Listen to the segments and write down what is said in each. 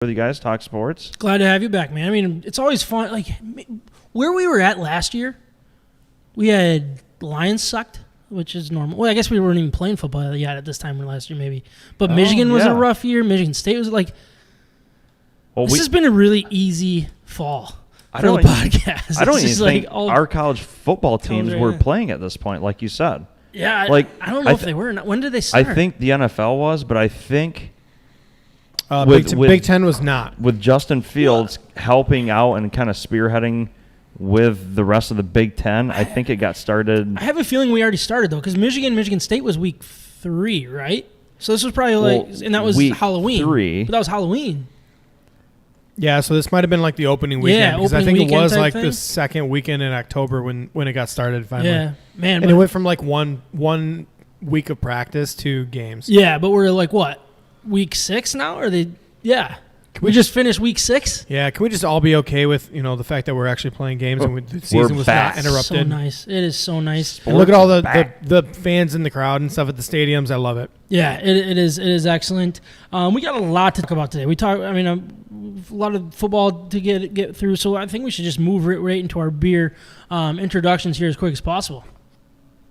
with you guys, talk sports. Glad to have you back, man. I mean, it's always fun. Like, where we were at last year, we had the Lions sucked, which is normal. Well, I guess we weren't even playing football yet at this time last year, maybe. But Michigan was a rough year. Michigan State was like, this has been a really easy fall for the podcast. I don't even think our college football teams were playing at this point, like you said. Yeah, I don't know if they were. When did they start? I think the NFL was, but I think Big Ten was not. With Justin Fields helping out and kind of spearheading with the rest of the Big Ten, I think it got started. I have a feeling we already started, though, because Michigan State was week 3, right? So this was probably and that was Halloween. 3. But that was Halloween. Yeah, so this might have been like the opening weekend because I think it was like thing. the second weekend in October when it got started finally. Yeah, man. And it went from like one week of practice to games. Yeah, but we're like what? Week 6 now? Or they? Yeah. Can we just finish week 6? Yeah. Can we just all be okay with the fact that we're actually playing games and the season was not interrupted? So nice. It is so nice. And look at all the fans in the crowd and stuff at the stadiums. I love it. Yeah, it is excellent. We got a lot to talk about today. A lot of football to get through, so I think we should just move right into our beer introductions here as quick as possible.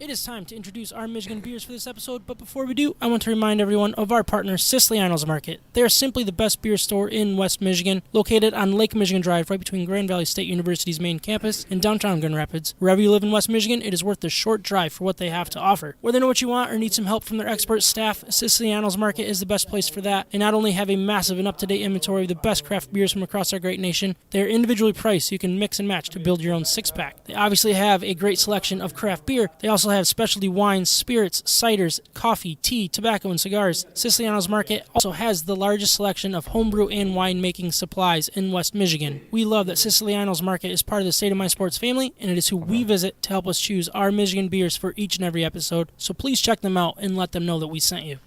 It is time to introduce our Michigan beers for this episode, but before we do, I want to remind everyone of our partner, Siciliano's Market. They are simply the best beer store in West Michigan, located on Lake Michigan Drive, right between Grand Valley State University's main campus and downtown Grand Rapids. Wherever you live in West Michigan, it is worth the short drive for what they have to offer. Whether you know what you want or need some help from their expert staff, Siciliano's Market is the best place for that. They not only have a massive and up-to-date inventory of the best craft beers from across our great nation, they are individually priced so you can mix and match to build your own six-pack. They obviously have a great selection of craft beer. They also have specialty wines, spirits, ciders, coffee, tea, tobacco, and cigars. Siciliano's Market also has the largest selection of homebrew and winemaking supplies in West Michigan. We love that Siciliano's Market is part of the State of My Sports family, and it is who we visit to help us choose our Michigan beers for each and every episode. So please check them out and let them know that we sent you.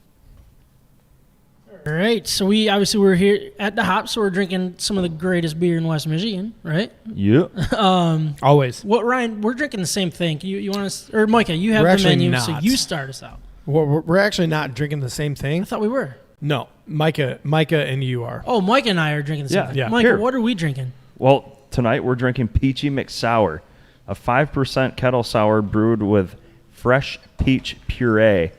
All right, so we're here at DeHop, so we're drinking some of the greatest beer in West Michigan, right? Yeah. Always. Ryan, we're drinking the same thing. You want to, or Micah, you have the menu, so you start us out. We're actually not drinking the same thing. I thought we were. No, Micah and you are. Oh, Micah and I are drinking the same thing. Yeah. Micah, what are we drinking? Well, tonight we're drinking Peachy Mix Sour, a 5% kettle sour brewed with fresh peach puree.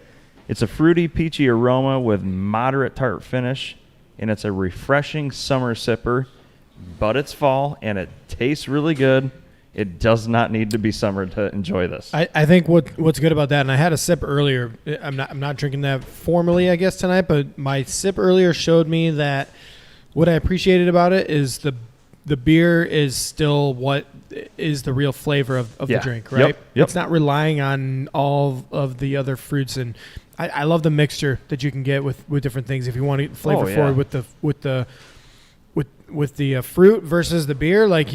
It's a fruity, peachy aroma with moderate tart finish, and it's a refreshing summer sipper, but it's fall, and it tastes really good. It does not need to be summer to enjoy this. I think what's good about that, and I had a sip earlier. I'm not drinking that formally, I guess, tonight, but my sip earlier showed me that what I appreciated about it is the beer is still what is the real flavor of the drink, right? Yep. It's not relying on all of the other fruits, and I love the mixture that you can get with different things. If you want to get flavor forward with the fruit versus the beer, like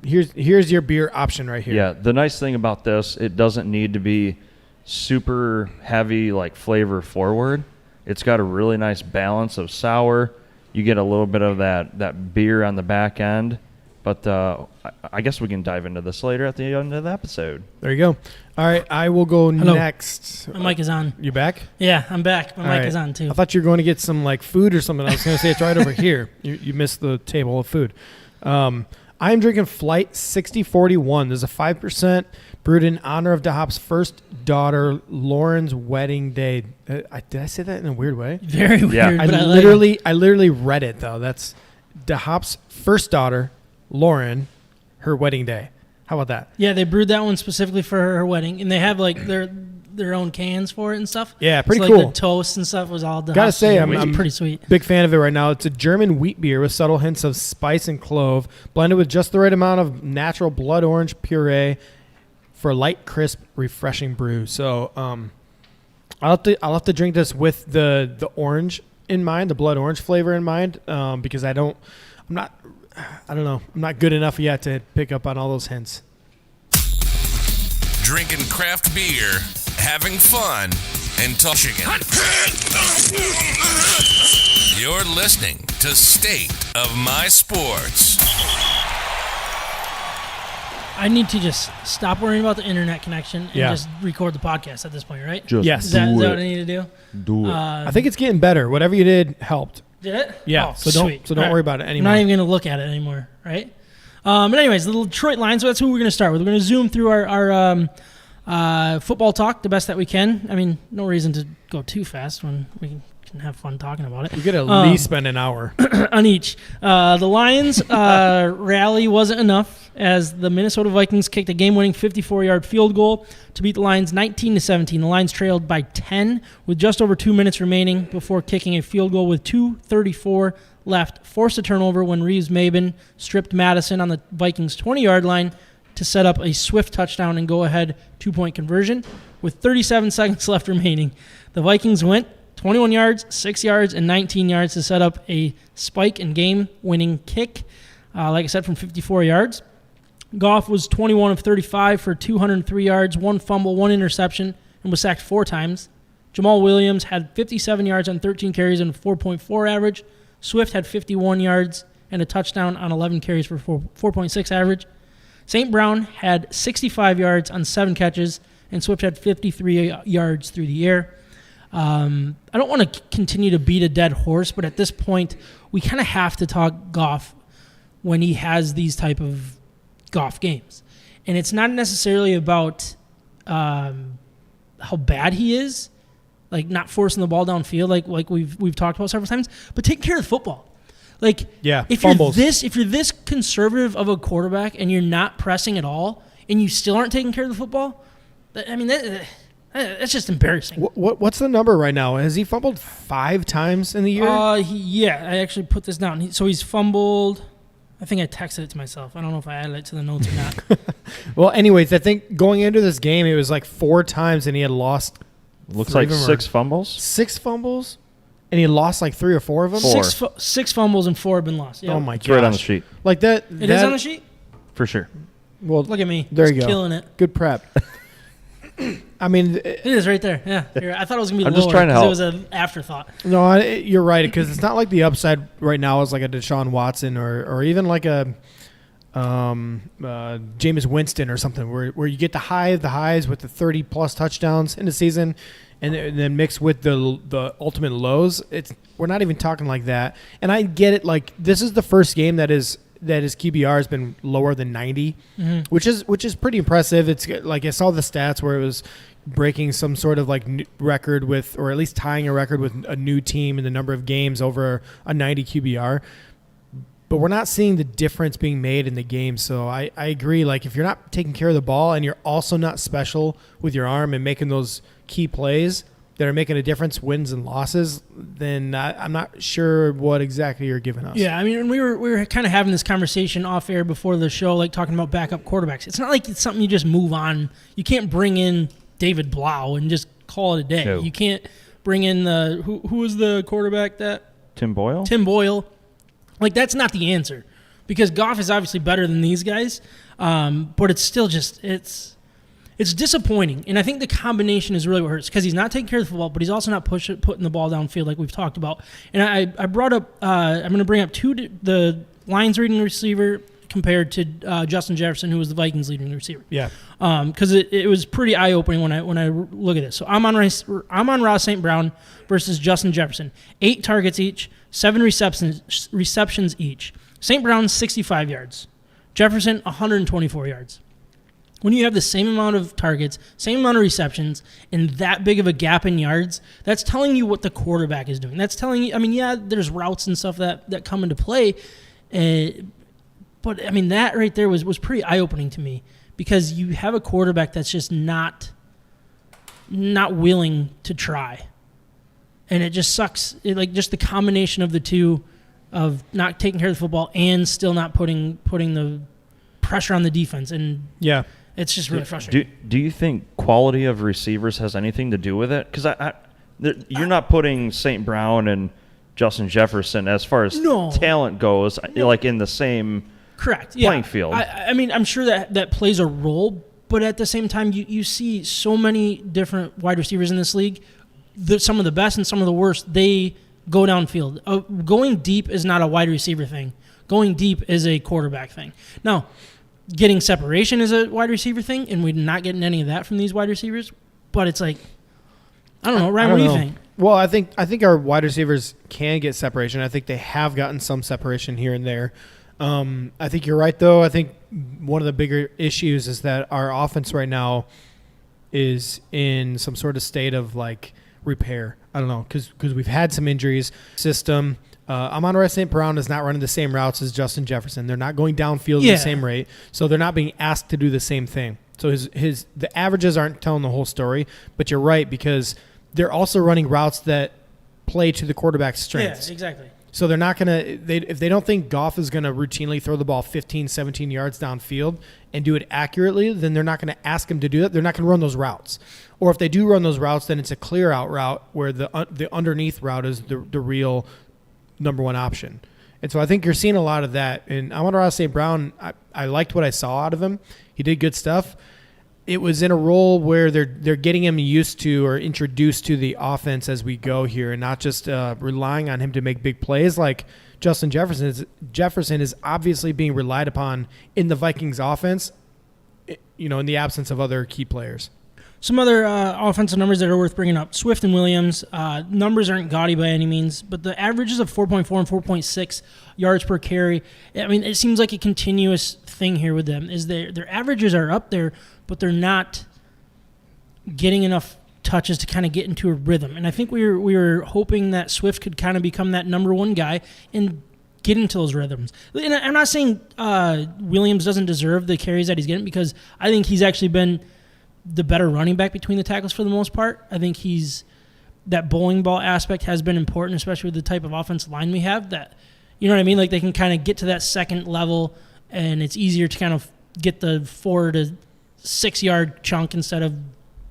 here's your beer option right here. Yeah, the nice thing about this, it doesn't need to be super heavy, like flavor forward. It's got a really nice balance of sour. You get a little bit of that beer on the back end. But I guess we can dive into this later at the end of the episode. There you go. All right, I will go next. My mic is on. You back? Yeah, I'm back. My mic is on, too. I thought you were going to get some like food or something. I was going to say it's right over here. You missed the table of food. I am drinking Flight 6041. There's a 5% brewed in honor of DeHop's first daughter, Lauren's wedding day. Did I say that in a weird way? Very weird. I literally read it, though. That's DeHop's first daughter, Lauren, her wedding day. How about that? Yeah, they brewed that one specifically for her wedding, and they have like their own cans for it and stuff. Yeah, pretty so, cool. Like the toast and stuff was all done. Gotta say, I'm pretty sweet. Big fan of it right now. It's a German wheat beer with subtle hints of spice and clove, blended with just the right amount of natural blood orange puree for a light, crisp, refreshing brew. So I'll have to drink this with the orange in mind, the blood orange flavor in mind, because I'm not good enough yet to pick up on all those hints. Drinking craft beer, having fun, and talking. You're listening to State of My Sports. I need to just stop worrying about the internet connection and just record the podcast at this point, right? Just yes. Is that what I need to do? Do it. I think it's getting better. Whatever you did helped. Did it? Yeah. Oh, so sweet. don't worry about it I'm anymore. not even going to look at it anymore, right? But anyways, the Detroit Lions, so that's who we're going to start with. We're going to zoom through our football talk the best that we can. I mean, no reason to go too fast when we can have fun talking about it. You could at least spend an hour on each. The Lions rally wasn't enough as the Minnesota Vikings kicked a game-winning 54-yard field goal to beat the Lions 19-17. The Lions trailed by 10 with just over 2 minutes remaining before kicking a field goal with 2:34 left, forced a turnover when Reeves-Maben stripped Madison on the Vikings' 20-yard line to set up a swift touchdown and go-ahead 2-point conversion. With 37 seconds left remaining, the Vikings went 21 yards, 6 yards, and 19 yards to set up a spike and game-winning kick, like I said, from 54 yards. Goff was 21 of 35 for 203 yards, 1 fumble, 1 interception, and was sacked 4 times. Jamal Williams had 57 yards on 13 carries and a 4.4 average. Swift had 51 yards and a touchdown on 11 carries for 4.6 average. St. Brown had 65 yards on 7 catches, and Swift had 53 yards through the air. I don't want to continue to beat a dead horse, but at this point, we kind of have to talk Goff when he has these type of Goff games. And it's not necessarily about how bad he is, like not forcing the ball downfield like we've talked about several times, but taking care of the football. Like, if fumbles. you're this conservative of a quarterback and you're not pressing at all and you still aren't taking care of the football, I mean, that's just embarrassing. What's the number right now? Has he fumbled 5 times in the year? Yeah, I actually put this down. So he's fumbled. I think I texted it to myself. I don't know if I added it to the notes or not. Well, anyways, I think going into this game, it was like 4 times, and he had lost. Looks like 6 fumbles. 6 fumbles, and he lost like 3 or 4 of them. 4. Six fumbles and 4 have been lost. Yeah. Oh my gosh! It's right on the sheet Like that. It is on the sheet? for sure. Well, Look at me. There Just you go. Killing it. Good prep. I mean, It is right there. Yeah. I thought it was going to be I'm lower just trying to because it help. was an afterthought. no, you're right, because it's not like the upside right now is like a Deshaun Watson or even like a Jameis Winston or something where you get the high of the highs with the 30-plus touchdowns in the season and then mixed with the ultimate lows. We're not even talking like that. And I get it. Like, this is the first game that his QBR has been lower than 90, which is pretty impressive. It's like I saw the stats where it was breaking some sort of like record with, or at least tying a record with a new team in the number of games over a 90 QBR. But we're not seeing the difference being made in the game. So I agree. Like, if you're not taking care of the ball and you're also not special with your arm and making those key plays that are making a difference, wins and losses, then I'm not sure what exactly you're giving us. Yeah, I mean, we were kind of having this conversation off air before the show, like talking about backup quarterbacks. It's not like it's something you just move on. You can't bring in David Blau and just call it a day. No. You can't bring in who was the quarterback that Tim Boyle? Tim Boyle. Like, that's not the answer, because Goff is obviously better than these guys, but it's still just it's disappointing. And I think the combination is really what hurts, because he's not taking care of the football, but he's also not putting the ball downfield like we've talked about. And I brought up I'm going to bring up the Lions leading receiver compared to Justin Jefferson, who was the Vikings leading receiver. Yeah. Because it was pretty eye opening when I look at this. So I'm on Ross St. Brown versus Justin Jefferson. 8 targets each, 7 receptions each. St. Brown 65 yards, Jefferson 124 yards. When you have the same amount of targets, same amount of receptions, and that big of a gap in yards, that's telling you what the quarterback is doing. That's telling you, I mean, yeah, there's routes and stuff that come into play, but I mean, that right there was pretty eye opening to me, because you have a quarterback that's just not willing to try. And it just sucks. Just the combination of the two, of not taking care of the football and still not putting the pressure on the defense. And Yeah. it's just really frustrating. Do you think quality of receivers has anything to do with it? Because you're not putting St. Brown and Justin Jefferson, as far as talent goes, like in the same Correct. Yeah. playing field. I mean, I'm sure that plays a role, but at the same time, you see so many different wide receivers in this league. Some of the best and some of the worst, they go downfield. Going deep is not a wide receiver thing. Going deep is a quarterback thing. Now, getting separation is a wide receiver thing, and we're not getting any of that from these wide receivers. But it's like, I don't know. Ryan, what do you think? Well, I think our wide receivers can get separation. I think they have gotten some separation here and there. I think you're right, though. I think one of the bigger issues is that our offense right now is in some sort of state of like repair. I don't know, because we've had some injuries. System. Amon-Ra St. Brown is not running the same routes as Justin Jefferson. They're not going downfield at the same rate, so they're not being asked to do the same thing. So the averages aren't telling the whole story. But you're right, because they're also running routes that play to the quarterback's strengths. Yeah, exactly. So they're not going to – if they don't think Goff is going to routinely throw the ball 15, 17 yards downfield and do it accurately, then they're not going to ask him to do that. They're not going to run those routes. Or if they do run those routes, then it's a clear-out route where the underneath route is the real number one option. And so I think you're seeing a lot of that. And Amon-Ra St. Brown, I liked what I saw out of him. He did good stuff. It was in a role where they're getting him used to or introduced to the offense as we go here, and not just relying on him to make big plays like Justin Jefferson is. Jefferson is obviously being relied upon in the Vikings offense, in the absence of other key players. Some other offensive numbers that are worth bringing up. Swift and Williams, numbers aren't gaudy by any means, but the averages of 4.4 and 4.6 yards per carry, I mean, it seems like a continuous thing here with them. Is their averages are up there, but they're not getting enough touches to kind of get into a rhythm. And I think we were hoping that Swift could kind of become that number one guy and get into those rhythms. And I'm not saying Williams doesn't deserve the carries that he's getting, because I think he's actually been the better running back between the tackles for the most part. I think that bowling ball aspect has been important, especially with the type of offensive line we have, that, you know what I mean? Like, they can kind of get to that second level, and it's easier to kind of get the 4 to 6 yard chunk instead of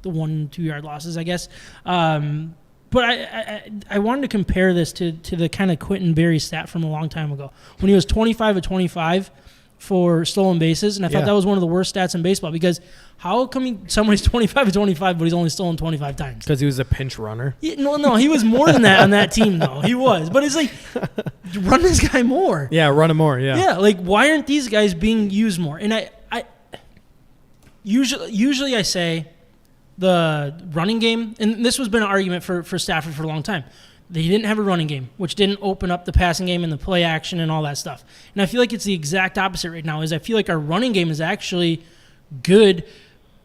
the 1-2 yard losses, I guess. But I wanted to compare this to the kind of Quentin Berry stat from a long time ago when he was 25 of 25 for stolen bases, and I thought that was one of the worst stats in baseball, because how come somebody's 25 of 25 but he's only stolen 25 times? Because he was a pinch runner. Yeah, no, he was more than that on that team, though. He was. But it's like, run this guy more. Yeah, run him more, yeah. Yeah, like, why aren't these guys being used more? And I usually I say the running game, and this has been an argument for Stafford for a long time. They didn't have a running game, which didn't open up the passing game and the play action and all that stuff. And I feel like it's the exact opposite right now. I feel like our running game is actually good,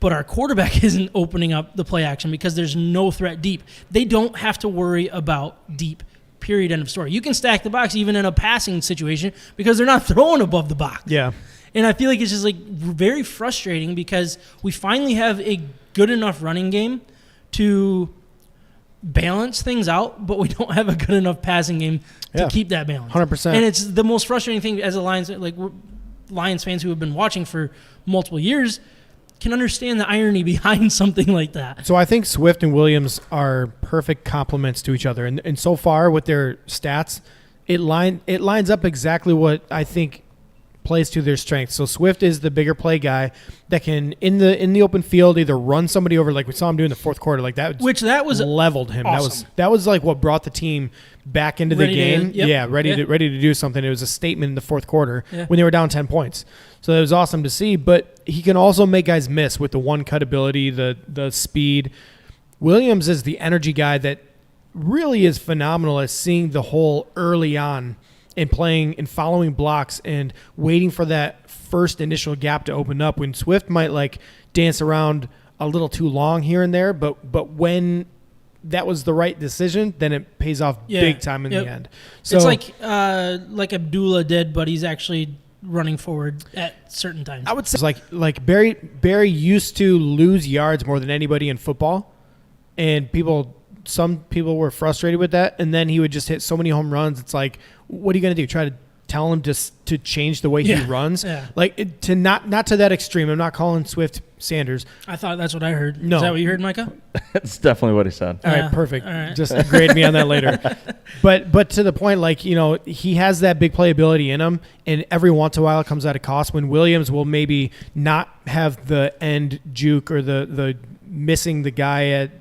but our quarterback isn't opening up the play action because there's no threat deep. They don't have to worry about deep, period, end of story. You can stack the box even in a passing situation because they're not throwing above the box. Yeah. And I feel like it's just like very frustrating because we finally have a good enough running game to balance things out, but we don't have a good enough passing game to keep that balance. 100%. And it's the most frustrating thing as a Lions fans who have been watching for multiple years can understand the irony behind something like that. So I think Swift and Williams are perfect complements to each other, and so far with their stats, it lines up exactly what I think plays to their strengths. So Swift is the bigger play guy that can in the open field either run somebody over, like we saw him do in the fourth quarter, like that, that was leveled him. Awesome. That was like what brought the team back into the game. Ready to do something. It was a statement in the fourth quarter when they were down 10 points. So it was awesome to see. But he can also make guys miss with the one cut ability, the speed. Williams is the energy guy that really is phenomenal at seeing the hole early on and playing and following blocks and waiting for that first initial gap to open up, when Swift might like dance around a little too long here and there, but when that was the right decision, then it pays off big time in the end. So it's like Abdullah did, but he's actually running forward at certain times. I would say it's like Barry used to lose yards more than anybody in football, and some people were frustrated with that, and then he would just hit so many home runs. It's like, what are you going to do? Try to tell him just to change the way he runs? Yeah. Like, to not to that extreme. I'm not calling Swift Sanders. I thought that's what I heard. No. Is that what you heard, Micah? That's definitely what he said. All right, perfect. All right. Just grade me on that later. But to the point, like, he has that big playability in him, and every once in a while it comes at a cost when Williams will maybe not have the end juke or the missing the guy at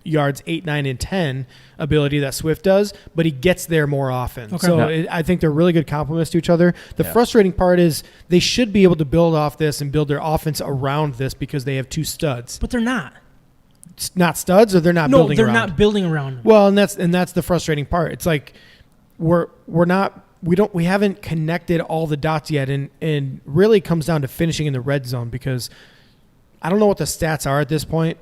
yards 8, 9, and 10 ability that Swift does, but he gets there more often. Okay. So I think they're really good complements to each other. The frustrating part is they should be able to build off this and build their offense around this because they have two studs. But they're not. not studs, or they're not building they're around? not building around him. Well, and that's the frustrating part. It's like we haven't connected all the dots yet, and really comes down to finishing in the red zone, because I don't know what the stats are at this point,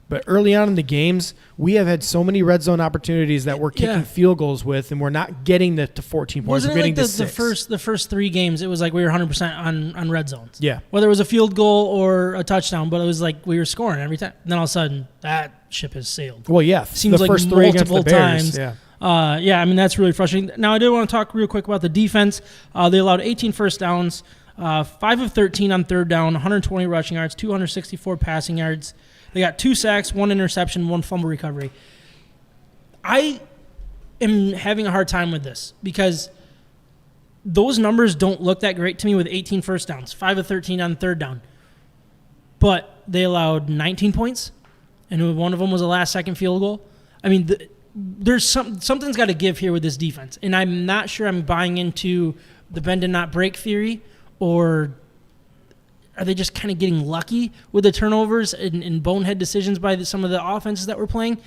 but early on in the games, we have had so many red zone opportunities that we're kicking field goals with, and we're not getting to 14 points. Wasn't we're getting it like to 6. the first 3 games, it was like we were 100% on red zones. Yeah. Whether it was a field goal or a touchdown, but it was like we were scoring every time. And then all of a sudden, that ship has sailed. Well, yeah. Seems the like first 3 against the multiple Bears. times. Yeah. I mean, that's really frustrating. Now, I did want to talk real quick about the defense. They allowed 18 first downs, 5 of 13 on third down, 120 rushing yards, 264 passing yards. They got 2 sacks, 1 interception, 1 fumble recovery. I am having a hard time with this because those numbers don't look that great to me with 18 first downs, 5 of 13 on third down. But they allowed 19 points, and one of them was a last-second field goal. I mean, there's something's got to give here with this defense, and I'm not sure I'm buying into the bend and not break theory, or are they just kind of getting lucky with the turnovers and bonehead decisions by some of the offenses that we're playing?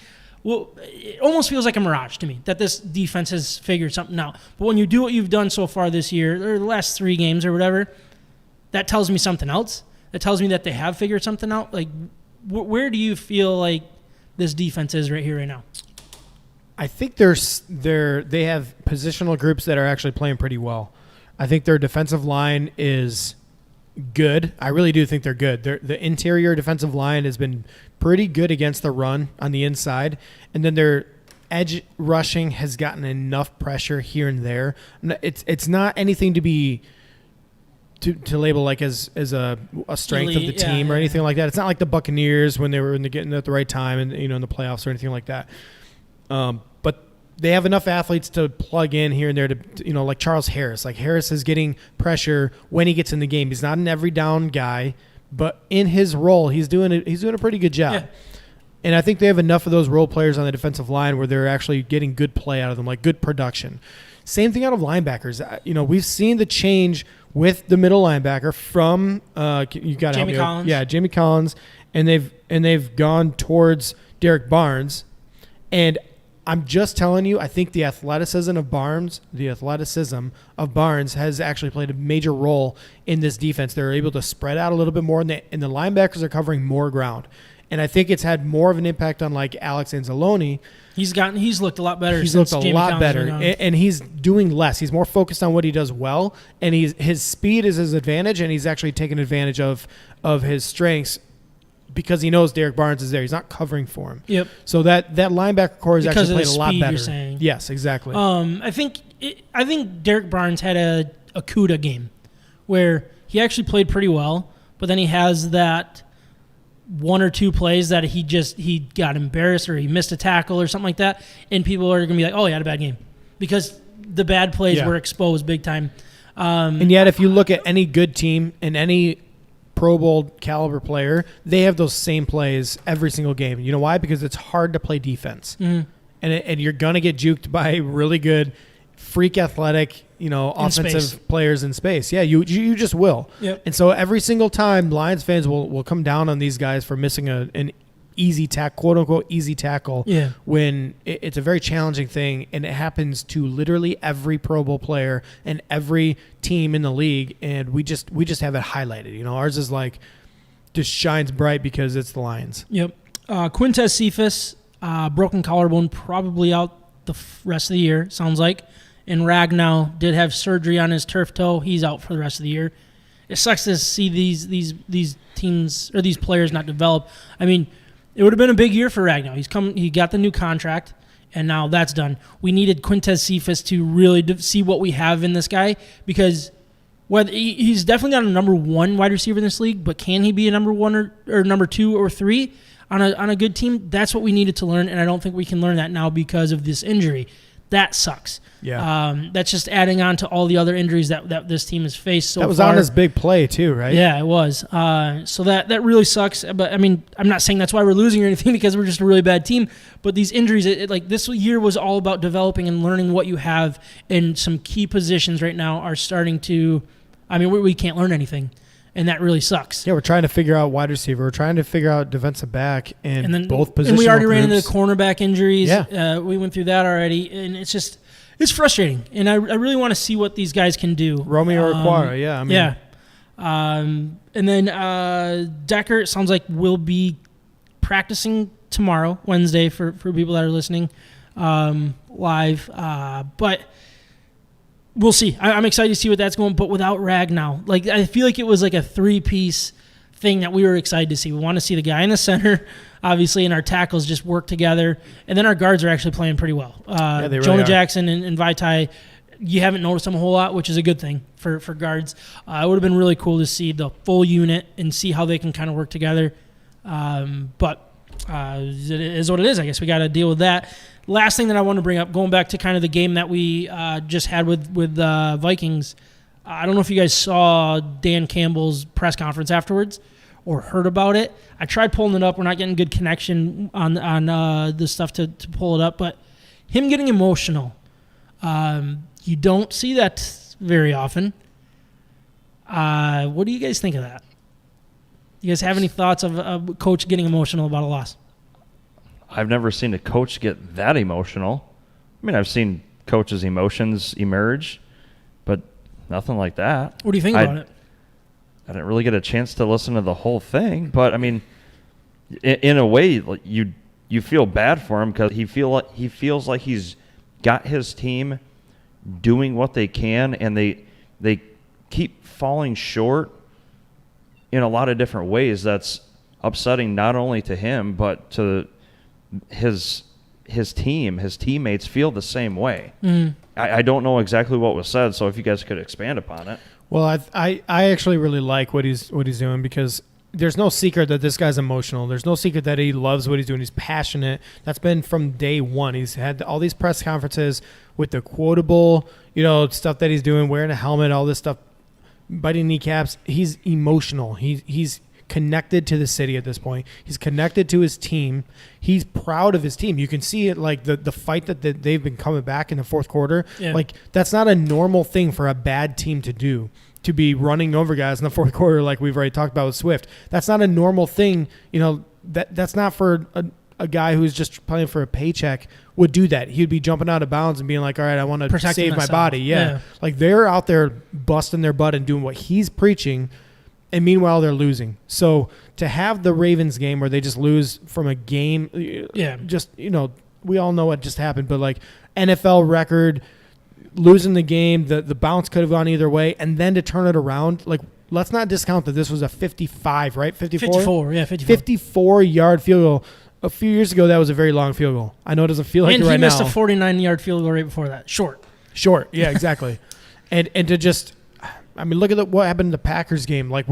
Well, it almost feels like a mirage to me that this defense has figured something out. But when you do what you've done so far this year, or the last 3 games or whatever, that tells me something else. That tells me that they have figured something out. Like, where do you feel like this defense is right here, right now? I think they have positional groups that are actually playing pretty well. I think their defensive line is good. I really do think they're good. The interior defensive line has been pretty good against the run on the inside, and then their edge rushing has gotten enough pressure here and there. It's not anything to be to label like as a strength of the team or anything like that. It's not like the Buccaneers when they were getting at the right time and in the playoffs or anything like that. But they have enough athletes to plug in here and there to, like Charles Harris. Like Harris is getting pressure when he gets in the game. He's not an every down guy, but in his role, he's doing a pretty good job. Yeah. And I think they have enough of those role players on the defensive line where they're actually getting good play out of them, like good production. Same thing out of linebackers. We've seen the change with the middle linebacker from you got Jamie Collins. Yeah, Jamie Collins, and they've gone towards Derek Barnes, and I'm just telling you, I think the athleticism of Barnes has actually played a major role in this defense. They're able to spread out a little bit more, and the linebackers are covering more ground. And I think it's had more of an impact on like Alex Anzalone. He's looked a lot better. He's since looked a Jamie lot Collins better, went and he's doing less. He's more focused on what he does well, and his speed is his advantage, and he's actually taking advantage of his strengths because he knows Derek Barnes is there. He's not covering for him. Yep. So that linebacker core has actually played a lot better. You're saying. Yes, exactly. I think Derek Barnes had a CUDA game where he actually played pretty well, but then he has that 1 or 2 plays that he got embarrassed or he missed a tackle or something like that, and people are going to be like, oh, he had a bad game because the bad plays were exposed big time. And yet if you look at any good team and any Pro Bowl caliber player, they have those same plays every single game. You know why? Because it's hard to play defense. Mm-hmm. And you're going to get juked by really good, freak athletic, offensive players in space. Yeah, you just will. Yep. And so every single time Lions fans will come down on these guys for missing an easy quote unquote easy tackle when it's a very challenging thing, and it happens to literally every Pro Bowl player and every team in the league, and we just have it highlighted. Ours is like just shines bright because it's the Lions. Yep. Quintez Cephas, broken collarbone, probably out the rest of the year, sounds like. And Ragnow did have surgery on his turf toe. He's out for the rest of the year. It sucks to see these teams or these players not develop. I mean, it would have been a big year for Ragnow. He got the new contract, and now that's done. We needed Quintez Cephas to really see what we have in this guy, because whether he's definitely not a number 1 wide receiver in this league, but can he be a number 1 or number 2 or 3 on a good team? That's what we needed to learn, and I don't think we can learn that now because of this injury. That sucks. Yeah. That's just adding on to all the other injuries that this team has faced so far. That was on his big play too, right? Yeah, it was. So that really sucks. But I mean, I'm not saying that's why we're losing or anything, because we're just a really bad team. But these injuries, like this year was all about developing and learning what you have, and some key positions right now are starting to. I mean, we can't learn anything. and that really sucks. Yeah, we're trying to figure out wide receiver. We're trying to figure out defensive back and then both positions. And we already ran into the cornerback injuries. Yeah. We went through that already, and it's frustrating. And I really want to see what these guys can do. Romeo Okwara, yeah. I mean, yeah. And then Decker, it sounds like will be practicing tomorrow, Wednesday, for people that are listening live. But we'll see. I'm excited to see what that's going, but without Rag now. Like, I feel like it was like a three-piece thing that we were excited to see. We want to see the guy in the center, obviously, and our tackles just work together. And then our guards are actually playing pretty well. They really Jonah are. Jackson and Vaitai, you haven't noticed them a whole lot, which is a good thing for guards. It would have been really cool to see the full unit and see how they can kind of work together. But it is what it is. I guess we got to deal with that. Last thing that I want to bring up, going back to kind of the game that we just had with Vikings, I don't know if you guys saw Dan Campbell's press conference afterwards or heard about it. I tried pulling it up. We're not getting good connection on the stuff to pull it up, but him getting emotional, you don't see that very often. What do you guys think of that? You guys have any thoughts of a coach getting emotional about a loss? I've never seen a coach get that emotional. I mean, I've seen coaches' emotions emerge, but nothing like that. What do you think about it? I didn't really get a chance to listen to the whole thing, but I mean, in a way, like, you feel bad for him because he feels like he's got his team doing what they can, and they keep falling short in a lot of different ways. That's upsetting not only to him but to his team. His teammates feel the same way. Mm. I don't know exactly what was said, so if you guys could expand upon it. Well, I actually really like what he's doing, because there's no secret that this guy's emotional. There's no secret that he loves what he's doing. He's passionate. That's been from day one. He's had all these press conferences with the quotable, stuff that he's doing, wearing a helmet, all this stuff, biting kneecaps. He's emotional. He's connected to the city at this point. He's connected to his team. He's proud of his team. You can see it, like the fight that they've been coming back in the fourth quarter. Yeah. Like, that's not a normal thing for a bad team to do, to be running over guys in the fourth quarter like we've already talked about with Swift. That's not a normal thing. That's not for a guy who's just playing for a paycheck would do that. He'd be jumping out of bounds and being like, all right, I want to save my body. Yeah. Like, they're out there busting their butt and doing what he's preaching, and meanwhile they're losing. So to have the Ravens game where they just lose from a game, we all know what just happened, but like NFL record, losing the game, the bounce could have gone either way, and then to turn it around, like, let's not discount that this was a 55, right? 54? 54-yard field goal. A few years ago, that was a very long field goal. I know it doesn't feel like it right now. And he missed a 49-yard field goal right before that. Short, yeah, exactly. and to just, I mean, look at what happened in the Packers game. Like,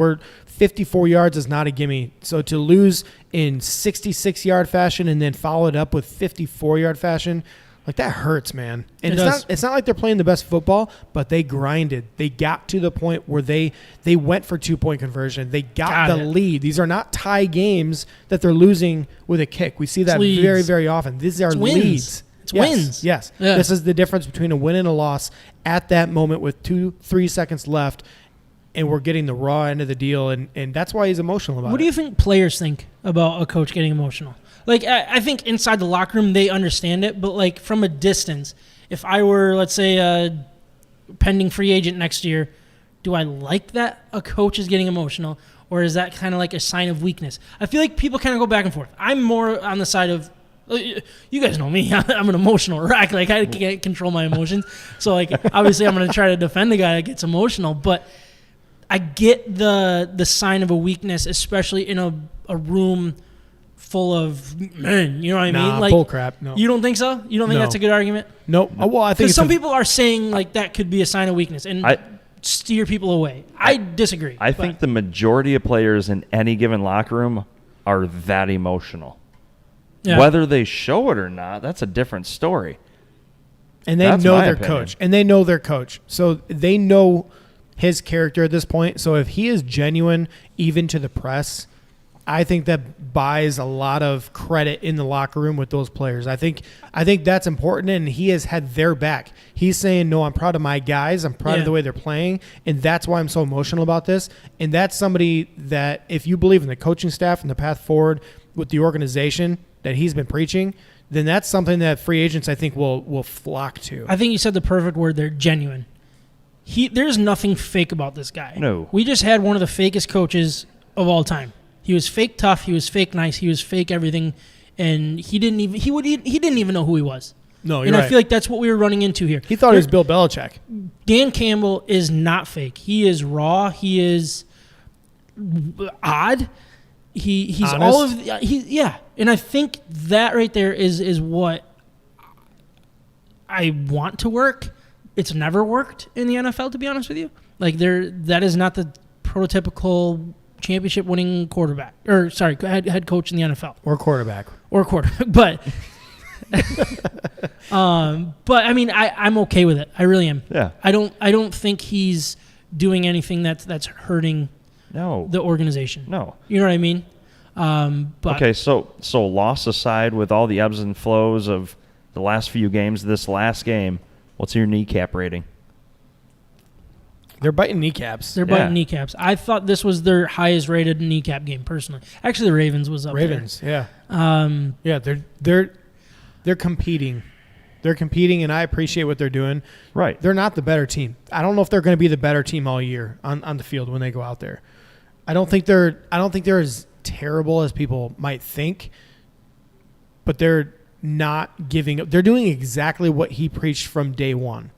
54 yards is not a gimme. So to lose in 66-yard fashion and then follow it up with 54-yard fashion, like, that hurts, man. And it's not like they're playing the best football, but they grinded. They got to the point where they went for 2-point conversion. They got the lead. These are not tie games that they're losing with a kick. We see that very, very often. These are leads. It's wins. Yes. Yeah. This is the difference between a win and a loss at that moment with 2-3 seconds left, and we're getting the raw end of the deal, and that's why he's emotional about it. What do you think players think about a coach getting emotional? Like, I think inside the locker room they understand it, but like from a distance, if I were, let's say, a pending free agent next year, do I like that a coach is getting emotional, or is that kind of like a sign of weakness? I feel like people kind of go back and forth. I'm more on the side of, you guys know me, I'm an emotional wreck. Like, I can't control my emotions. So, like, obviously I'm going to try to defend the guy that gets emotional, but I get the sign of a weakness, especially in a room full of men. You know what I mean? Like, bull crap. No. You don't think so? You don't think that's a good argument? No. Well, I think because some people are saying like that could be a sign of weakness and steer people away. I disagree. I think the majority of players in any given locker room are that emotional. Yeah. Whether they show it or not, that's a different story. And they know their coach. And they know their coach. So they know his character at this point. So if he is genuine, even to the press, I think that buys a lot of credit in the locker room with those players. I think that's important, and he has had their back. He's saying, no, I'm proud of my guys. I'm proud of the way they're playing, and that's why I'm so emotional about this. And that's somebody that, if you believe in the coaching staff and the path forward with the organization that he's been preaching, then that's something that free agents, I think, will flock to. I think you said the perfect word there, genuine. There's nothing fake about this guy. No. We just had one of the fakest coaches of all time. He was fake tough. He was fake nice. He was fake everything, and he didn't even know who he was. No, you're and right. I feel like that's what we were running into here. He thought he was Bill Belichick. Dan Campbell is not fake. He is raw. He is odd. He's honest. all of and I think that right there is what I want to work. It's never worked in the NFL, to be honest with you. Like that is not the prototypical championship winning quarterback head coach in the NFL Or quarterback. but but I mean I'm okay with it. I really am. Yeah. I don't think he's doing anything that's hurting the organization. No. You know what I mean? But Okay, so loss aside, with all the ebbs and flows of the last few games, this last game, what's your kneecap rating? They're biting kneecaps. They're biting kneecaps. I thought this was their highest rated kneecap game personally. Actually, the Ravens was up Ravens, there. yeah. They're competing. They're competing, and I appreciate what they're doing. Right. They're not the better team. I don't know if they're going to be the better team all year on the field when they go out there. I don't think they're as terrible as people might think, but they're not giving up. They're doing exactly what he preached from day one.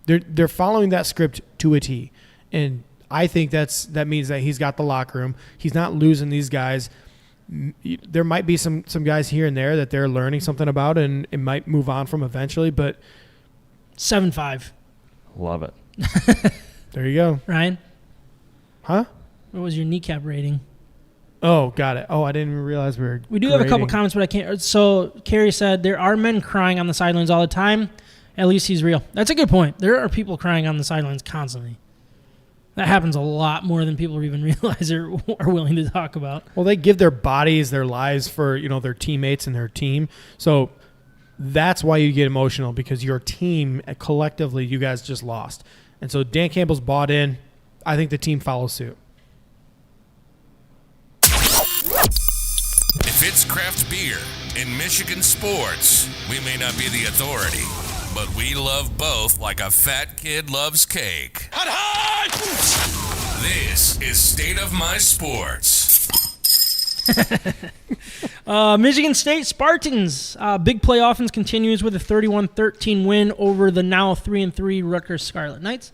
They're following that script to a T, and I think that means that he's got the locker room. He's not losing these guys. There might be some guys here and there that they're learning something about, and it might move on from eventually. But 7-5. Love it. there you go. Ryan, Huh? what was your kneecap rating? Oh, got it. Oh, I didn't even realize We do have a couple comments, but I can't. So Carrie said there are men crying on the sidelines all the time. At least he's real. That's a good point. There are people crying on the sidelines constantly. That happens a lot more than people even realize or are willing to talk about. Well, they give their bodies, their lives for their teammates and their team. So that's why you get emotional, because your team collectively, you guys just lost. And so Dan Campbell's bought in. I think the team follows suit. If it's craft beer in Michigan sports, we may not be the authority, but we love both like a fat kid loves cake. Hot, hot! This is State of My Sports. Michigan State Spartans. Big play offense continues with a 31-13 win over the now 3-3 Rutgers Scarlet Knights.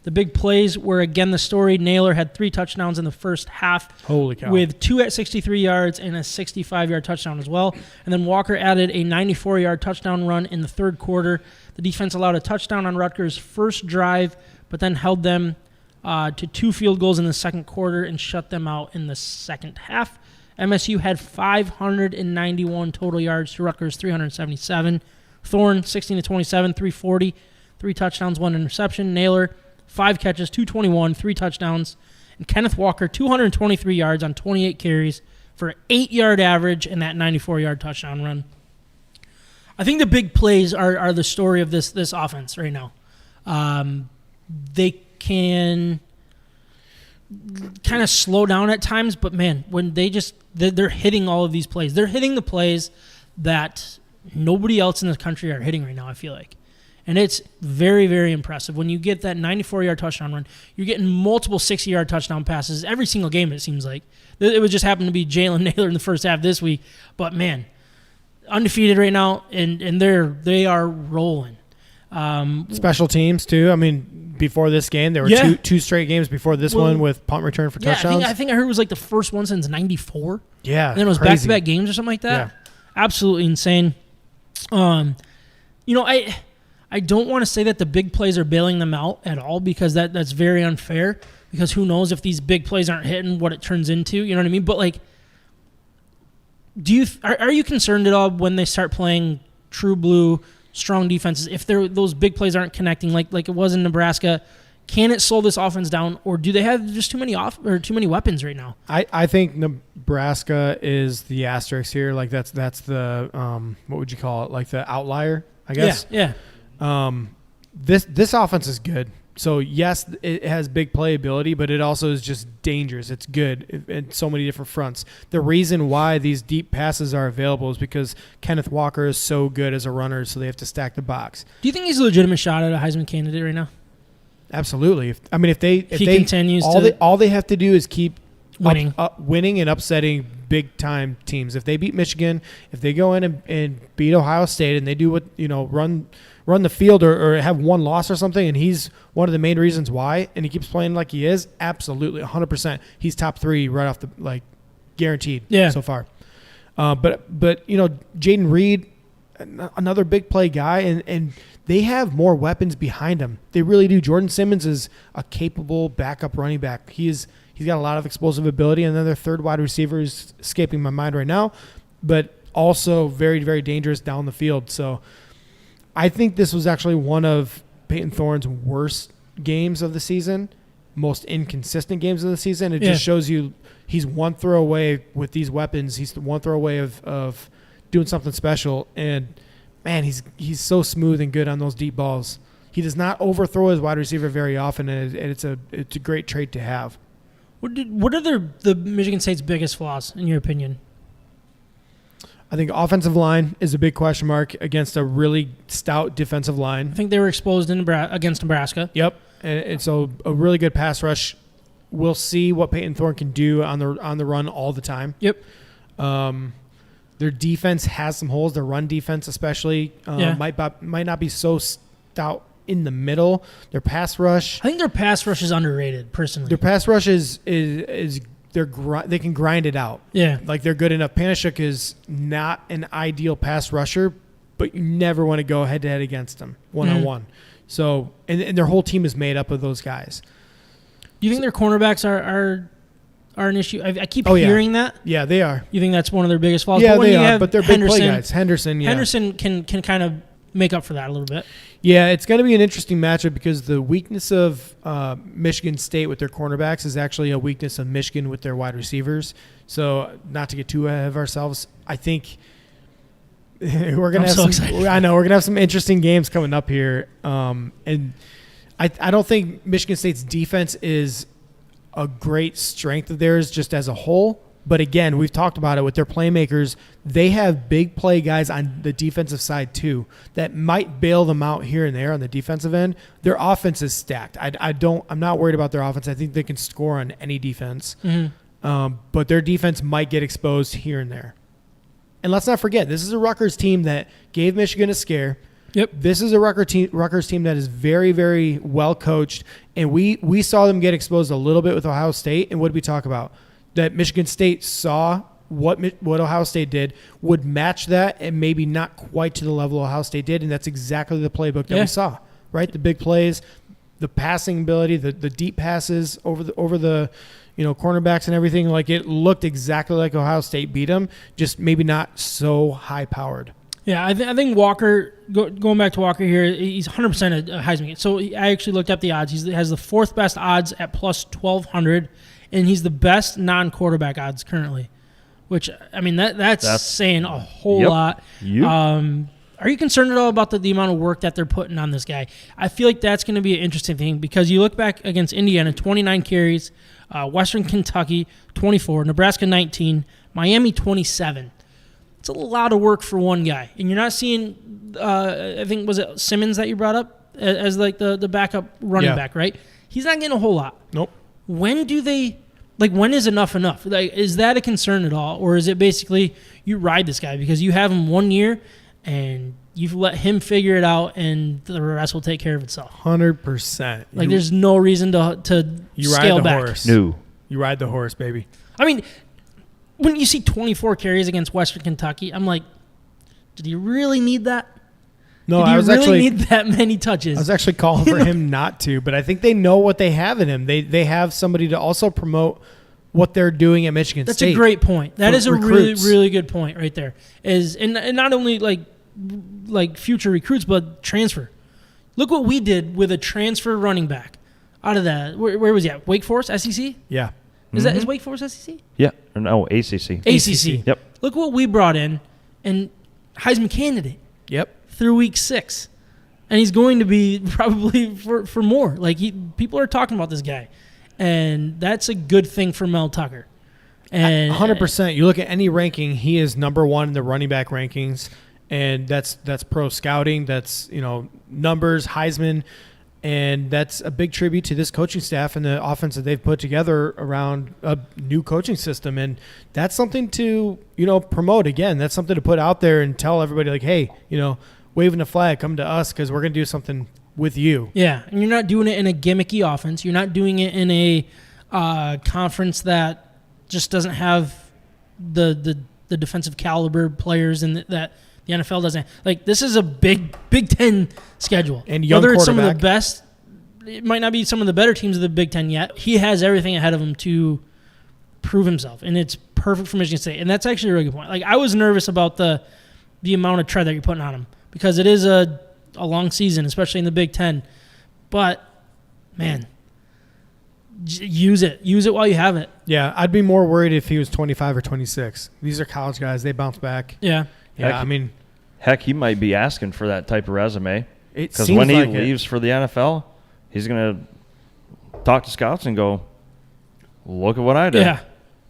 The big plays were again the story. Naylor had 3 touchdowns in the first half. Holy cow. With 2 at 63 yards and a 65-yard touchdown as well. And then Walker added a 94-yard touchdown run in the third quarter. The defense allowed a touchdown on Rutgers' first drive, but then held them to 2 field goals in the second quarter and shut them out in the second half. MSU had 591 total yards to Rutgers' 377. Thorne, 16-27, 340, 3 touchdowns, 1 interception. Naylor, 5 catches, 221, 3 touchdowns. And Kenneth Walker, 223 yards on 28 carries for an 8-yard average and that 94-yard touchdown run. I think the big plays are the story of this offense right now. They can kind of slow down at times, but man, when they're hitting all of these plays. They're hitting the plays that nobody else in the country are hitting right now, I feel like. And it's very, very impressive. When you get that 94-yard touchdown run, you're getting multiple 60-yard touchdown passes every single game, it seems like. It would just happen to be Jalen Naylor in the first half this week. But, man, undefeated right now, and they are rolling. Special teams, too. I mean, before this game, there were two straight games before this one with punt return for touchdowns. I think I heard it was like the first one since 94. Yeah, and then it was crazy. back-to-back games or something like that. Yeah. Absolutely insane. I don't want to say that the big plays are bailing them out at all, because that's very unfair, because who knows if these big plays aren't hitting what it turns into, you know what I mean? But like, are you concerned at all when they start playing true blue strong defenses, if those big plays aren't connecting like it was in Nebraska, Can it slow this offense down, or do they have just too many weapons right now? I think Nebraska is the asterisk here. Like that's the what would you call it? Like the outlier, I guess. Yeah. This offense is good. So yes, it has big playability, but it also is just dangerous. It's good in so many different fronts. The reason why these deep passes are available is because Kenneth Walker is so good as a runner, so they have to stack the box. Do you think he's a legitimate shot at a Heisman candidate right now? Absolutely. If he continues all they have to do is keep winning, winning and upsetting big time teams. If they beat Michigan, if they go in and beat Ohio State, and they do what run the field or have one loss or something, and he's one of the main reasons why, and he keeps playing like he is, absolutely 100%. He's top 3 right off the guaranteed so far. But Jaden Reed, another big play guy, and they have more weapons behind him. They really do. Jordan Simmons is a capable backup running back. He's got a lot of explosive ability, and then their third wide receiver is escaping my mind right now, but also very, very dangerous down the field. So I think this was actually one of Peyton Thorne's worst games of the season, most inconsistent games of the season. It just shows you he's one throw away with these weapons. He's one throw away of doing something special, and man, he's so smooth and good on those deep balls. He does not overthrow his wide receiver very often, and it's a great trait to have. What are the Michigan State's biggest flaws, in your opinion? I think offensive line is a big question mark against a really stout defensive line. I think they were exposed against Nebraska. Yep, and so a really good pass rush. We'll see what Peyton Thorne can do on the run all the time. Yep. Their defense has some holes. Their run defense, especially, might not be so stout in the middle. Their pass rush. I think their pass rush is underrated, personally. Their pass rush is they can grind it out. Yeah, like they're good enough. Panashuk is not an ideal pass rusher, but you never want to go head to head against them one-on-one. So, and their whole team is made up of those guys. Do you think their cornerbacks are an issue? I keep hearing that. Yeah, they are. You think that's one of their biggest flaws? Yeah, they are, but they're big play guys. Henderson can kind of make up for that a little bit. Yeah, it's going to be an interesting matchup because the weakness of Michigan State with their cornerbacks is actually a weakness of Michigan with their wide receivers. So, not to get too ahead of ourselves, I think we're going to have some interesting games coming up here. And I don't think Michigan State's defense is a great strength of theirs just as a whole. But again, we've talked about it with their playmakers. They have big play guys on the defensive side too that might bail them out here and there on the defensive end. Their offense is stacked. I'm not worried about their offense. I think they can score on any defense. Mm-hmm. But their defense might get exposed here and there. And let's not forget, this is a Rutgers team that gave Michigan a scare. Yep. This is a Rutgers team that is very, very well coached, and we saw them get exposed a little bit with Ohio State. And what did we talk about? That Michigan State saw what Ohio State did, would match that, and maybe not quite to the level Ohio State did, and that's exactly the playbook that we saw. Right, the big plays, the passing ability, the deep passes over the cornerbacks and everything. Like, it looked exactly like Ohio State beat them, just maybe not so high powered. Yeah, I think Walker, going back to Walker here, he's 100% a Heisman. So I actually looked up the odds. He has the fourth best odds at plus 1,200, and he's the best non-quarterback odds currently, which, I mean, that's saying a whole lot. Yep. Are you concerned at all about the amount of work that they're putting on this guy? I feel like that's going to be an interesting thing because you look back against Indiana, 29 carries, Western Kentucky, 24, Nebraska, 19, Miami, 27. It's a lot of work for one guy. And you're not seeing, I think, was it Simmons that you brought up as like the backup running back, right? He's not getting a whole lot. Nope. When is enough enough? Like, is that a concern at all? Or is it basically you ride this guy because you have him 1 year and you've let him figure it out and the rest will take care of itself? 100%. Like, there's no reason to scale back. Horse. No. You ride the horse, baby. I mean, when you see 24 carries against Western Kentucky, I'm like, did you really need that? No, I was really need that many touches. I was actually calling for him not to, but I think they know what they have in him. They have somebody to also promote what they're doing at Michigan State. That's a great point. That is a recruits. really, really good point right there. And not only like future recruits, but transfer. Look what we did with a transfer running back. out of that. Where was he at? Wake Forest, SEC? Yeah. Is Wake Forest SEC? Yeah. No, ACC. ACC. Yep. Look what we brought in, and Heisman candidate Yep. through week 6. And he's going to be probably for more. Like, people are talking about this guy. And that's a good thing for Mel Tucker. And 100%. You look at any ranking, he is number 1 in the running back rankings. And that's pro scouting. That's, numbers, Heisman. And that's a big tribute to this coaching staff and the offense that they've put together around a new coaching system. And that's something to, promote. Again, that's something to put out there and tell everybody, like, hey, waving a flag, come to us because we're going to do something with you. Yeah, and you're not doing it in a gimmicky offense. You're not doing it in a conference that just doesn't have the defensive caliber players and that the NFL doesn't. Like, this is a Big Ten schedule. And young Whether it's some of the quarterback. best, it might not be some of the better teams of the Big Ten yet. He has everything ahead of him to prove himself, and it's perfect for Michigan State. And that's actually a really good point. Like, I was nervous about the amount of tread that you're putting on him because it is a long season, especially in the Big Ten. But, man, use it. Use it while you have it. Yeah, I'd be more worried if he was 25 or 26. These are college guys. They bounce back. Yeah. Yeah, Heck, he might be asking for that type of resume. Because when he leaves for the NFL, he's going to talk to scouts and go, look at what I did. Yeah.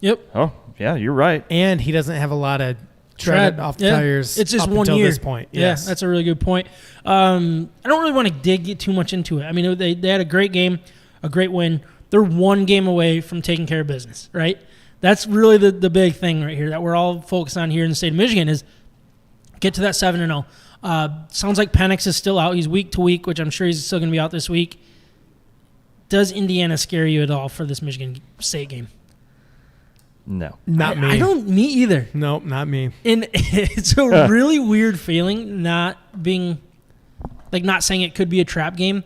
Yep. Oh, yeah, you're right. And he doesn't have a lot of tread off the tires. It's just up 1 until year. this point. Yeah, Yes. that's a really good point. I don't really want to dig too much into it. I mean, they had a great game, a great win. They're 1 game away from taking care of business, right? That's really the big thing right here that we're all focused on here in the state of Michigan is get to that 7-0. Sounds like Penix is still out. He's week to week, which I'm sure he's still going to be out this week. Does Indiana scare you at all for this Michigan State game? No. Not me. I don't. Me either. No, not me. And it's a really weird feeling not saying it could be a trap game.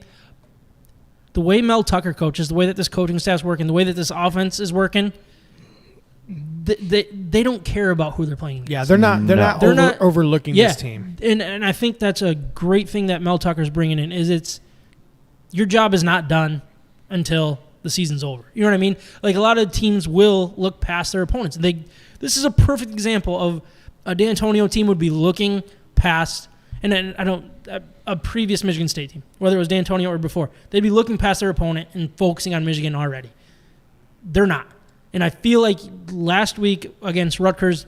The way Mel Tucker coaches, the way that this coaching staff's working, the way that this offense is working, they don't care about who they're playing against. Yeah, they're not overlooking this team. And I think that's a great thing that Mel Tucker's bringing in is your job is not done until the season's over. You know what I mean? Like, a lot of teams will look past their opponents. This is a perfect example of a D'Antonio team would be looking past, and a previous Michigan State team, whether it was D'Antonio or before, they'd be looking past their opponent and focusing on Michigan already. They're not. And I feel like last week against Rutgers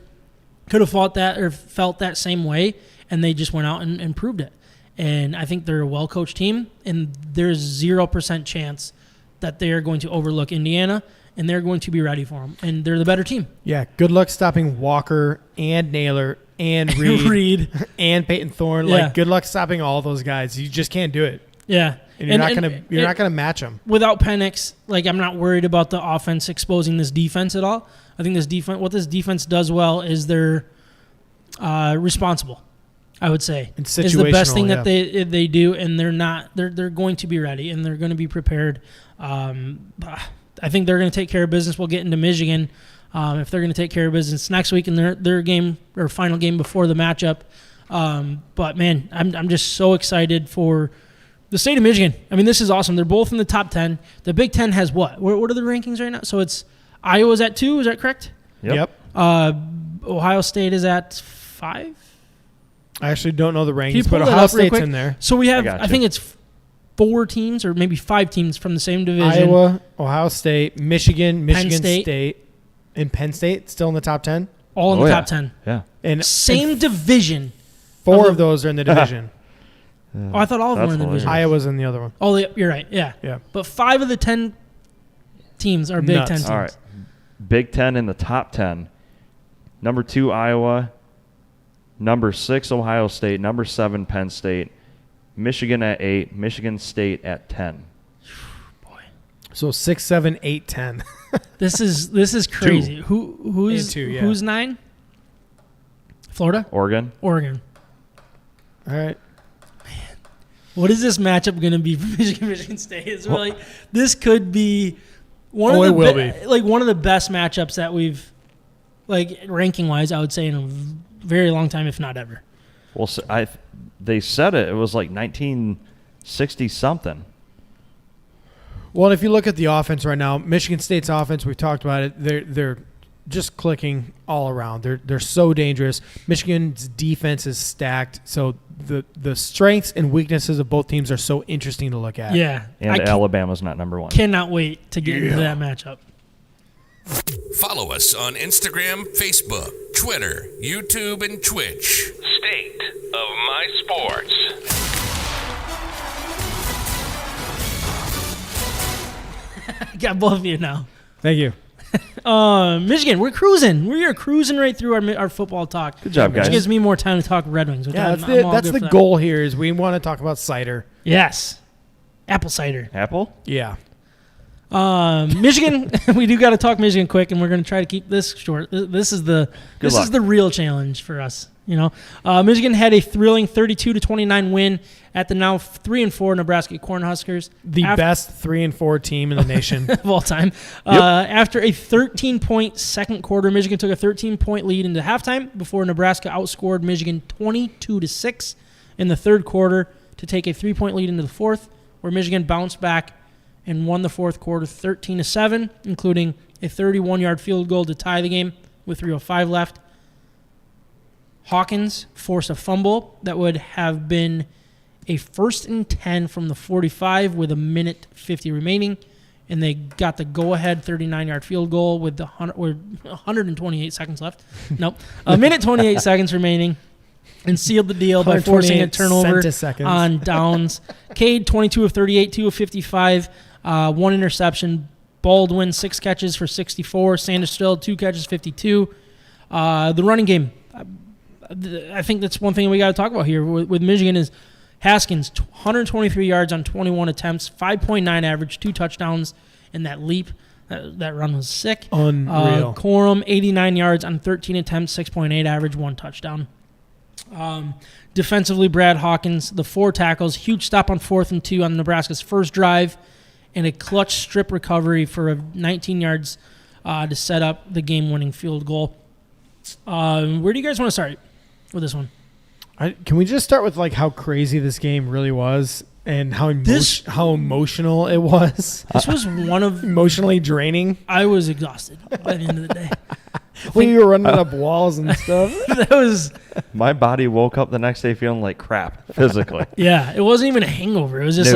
could have fought that or felt that same way, and they just went out and proved it. And I think they're a well-coached team, and there's 0% chance that they are going to overlook Indiana, and they're going to be ready for them. And they're the better team. Yeah, good luck stopping Walker and Naylor and Reed, and Peyton Thorne. Yeah. Like, good luck stopping all those guys. You just can't do it. Yeah. And you're not gonna match them. Without Penix, like, I'm not worried about the offense exposing this defense at all. I think what this defense does well is they're responsible, I would say. And is the best thing situational, that they do, and they're going to be ready and they're going to be prepared. I think they're going to take care of business. We'll get into Michigan if they're going to take care of business next week in their game or final game before the matchup. But man, I'm just so excited for the state of Michigan. I mean, this is awesome. They're both in the top 10. The Big Ten has what? What are the rankings right now? So it's Iowa's at 2. Is that correct? Yep. Ohio State is at 5. I actually don't know the Can you rankings, pull but that Ohio up real State's quick? in there. So we have, gotcha. I think it's 4 teams or maybe 5 teams from the same division. Iowa, Ohio State, Michigan State. State, and Penn State still in the top 10. All in the top 10. Yeah. And Same division. 4 of those are in the division. Oh, I thought all of them were in the That's division. Iowa's in the other one. Oh, you're right. Yeah. Yeah. But 5 of the 10 teams are Big Nuts. Ten teams. All right. Big Ten in the top 10. Number 2, Iowa. Number 6, Ohio State. Number 7, Penn State. Michigan at 8. Michigan State at 10. Boy, So 6, 7, 8, 10. this is crazy. Who's And 2, yeah. who's 9? Florida, Oregon. Oregon. All right. What is this matchup going to be for Michigan State? It's really, this could be one Oh, of it the will be. like one of the best matchups that we've, like, ranking wise, I would say in a very long time, if not ever. Well, they said it. It was like 1960 something. Well, if you look at the offense right now, Michigan State's offense, we've talked about it. They're just clicking all around. They're so dangerous. Michigan's defense is stacked. So the strengths and weaknesses of both teams are so interesting to look at. Yeah. And Alabama's not number one. Cannot wait to get into that matchup. Follow us on Instagram, Facebook, Twitter, YouTube, and Twitch. State of My Sports. Got both of you now. Thank you. Michigan, we're cruising. We are cruising right through our football talk. Good job, guys. Which gives me more time to talk Red Wings. Yeah, that's the goal here is we want to talk about cider. Yes. Apple cider. Apple? Yeah. Michigan, we do got to talk Michigan quick, and we're going to try to keep this short. This is the real challenge for us. Michigan had a thrilling 32-29 win at the now 3-4 Nebraska Cornhuskers. The best 3-4 team in the nation of all time. Yep. After a 13-point second quarter, Michigan took a 13-point lead into halftime before Nebraska outscored Michigan 22-6 in the third quarter to take a 3-point lead into the fourth, where Michigan bounced back and won the fourth quarter 13-7, including a 31-yard field goal to tie the game with 3:05 left. Hawkins forced a fumble that would have been a 1st and 10 from the 45 with 1:50 remaining, and they got the go-ahead 39-yard field goal with 128 seconds left. Nope. 1:28 seconds remaining, and sealed the deal by forcing a turnover on downs. Cade, 22 of 38, 2 of 55, 1 interception. Baldwin, 6 catches for 64. Sanderstill, 2 catches, 52. The running game, I think that's one thing we got to talk about here with Michigan is Haskins, 123 yards on 21 attempts, 5.9 average, 2 touchdowns in that leap. That run was sick. Unreal. Corum, 89 yards on 13 attempts, 6.8 average, 1 touchdown. Defensively, Brad Hawkins, the 4 tackles, huge stop on 4th and 2 on Nebraska's first drive, and a clutch strip recovery for 19 yards to set up the game-winning field goal. Where do you guys want to start with this one? Can we just start with how crazy this game really was and how emotional it was? This was one of emotionally draining. I was exhausted by the end of the day. When you were running up walls and stuff. That was. My body woke up the next day feeling like crap physically. Yeah, it wasn't even a hangover. It was just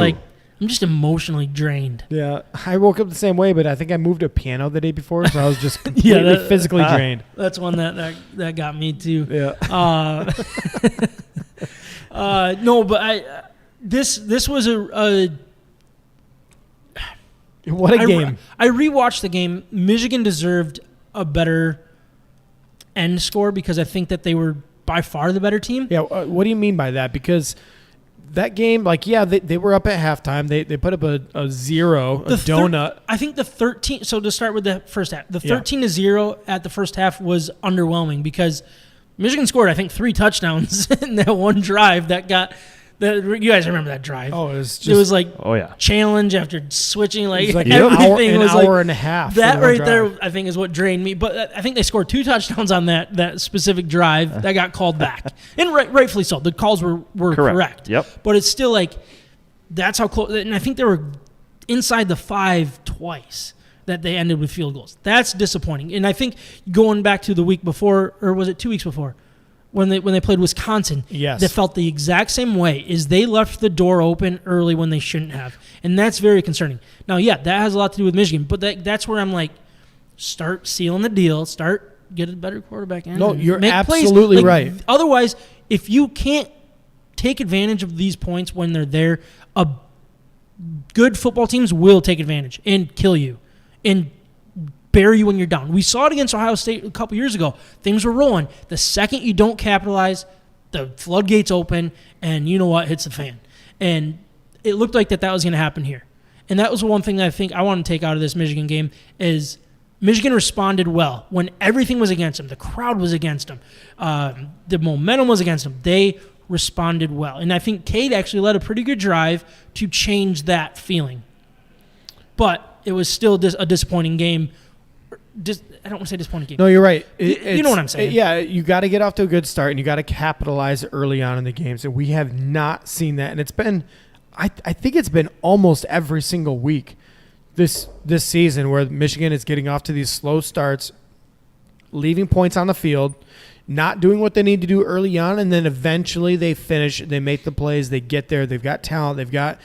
I'm just emotionally drained. Yeah, I woke up the same way, but I think I moved a piano the day before, so I was just completely physically drained. That's one that got me too. Yeah. No, but this was what a game. I rewatched the game. Michigan deserved a better end score because I think that they were by far the better team. Yeah, what do you mean by that? Because that game, they were up at halftime. They put up a 0, donut. I think the 13. So to start with the first half, the 13-0 at the first half was underwhelming because Michigan scored, I think, 3 touchdowns in that one drive that got. You guys remember that drive? Oh, it was challenge after switching, everything an was hour and a half. That right there, I think, is what drained me. But I think they scored 2 touchdowns on that specific drive that got called back, and rightfully so. The calls were correct. Yep. But it's still that's how close. And I think they were inside the 5 twice that they ended with field goals. That's disappointing. And I think going back to the week before, or was it 2 weeks before? When they played Wisconsin, yes, they felt the exact same way. Is they left the door open early when they shouldn't have, and that's very concerning. Now, that has a lot to do with Michigan, but that's where I'm start sealing the deal, get a better quarterback in. No, you're make absolutely plays. right. Otherwise, if you can't take advantage of these points when they're there, good football teams will take advantage and kill you and bury you when you're down. We saw it against Ohio State a couple years ago. Things were rolling. The second you don't capitalize, the floodgates open, and you know what? Hits the fan. And it looked like that was going to happen here. And that was one thing that I think I want to take out of this Michigan game is Michigan responded well when everything was against them. The crowd was against them. The momentum was against them. They responded well. And I think Cade actually led a pretty good drive to change that feeling. But it was still a disappointing game. I don't want to say disappointing game. No, you're right. You know what I'm saying. Yeah, you got to get off to a good start, and you got to capitalize early on in the games, and we have not seen that. And it's been, I think it's been almost every single week this season where Michigan is getting off to these slow starts, leaving points on the field, not doing what they need to do early on, and then eventually they finish, they make the plays, they get there, they've got talent, they've got,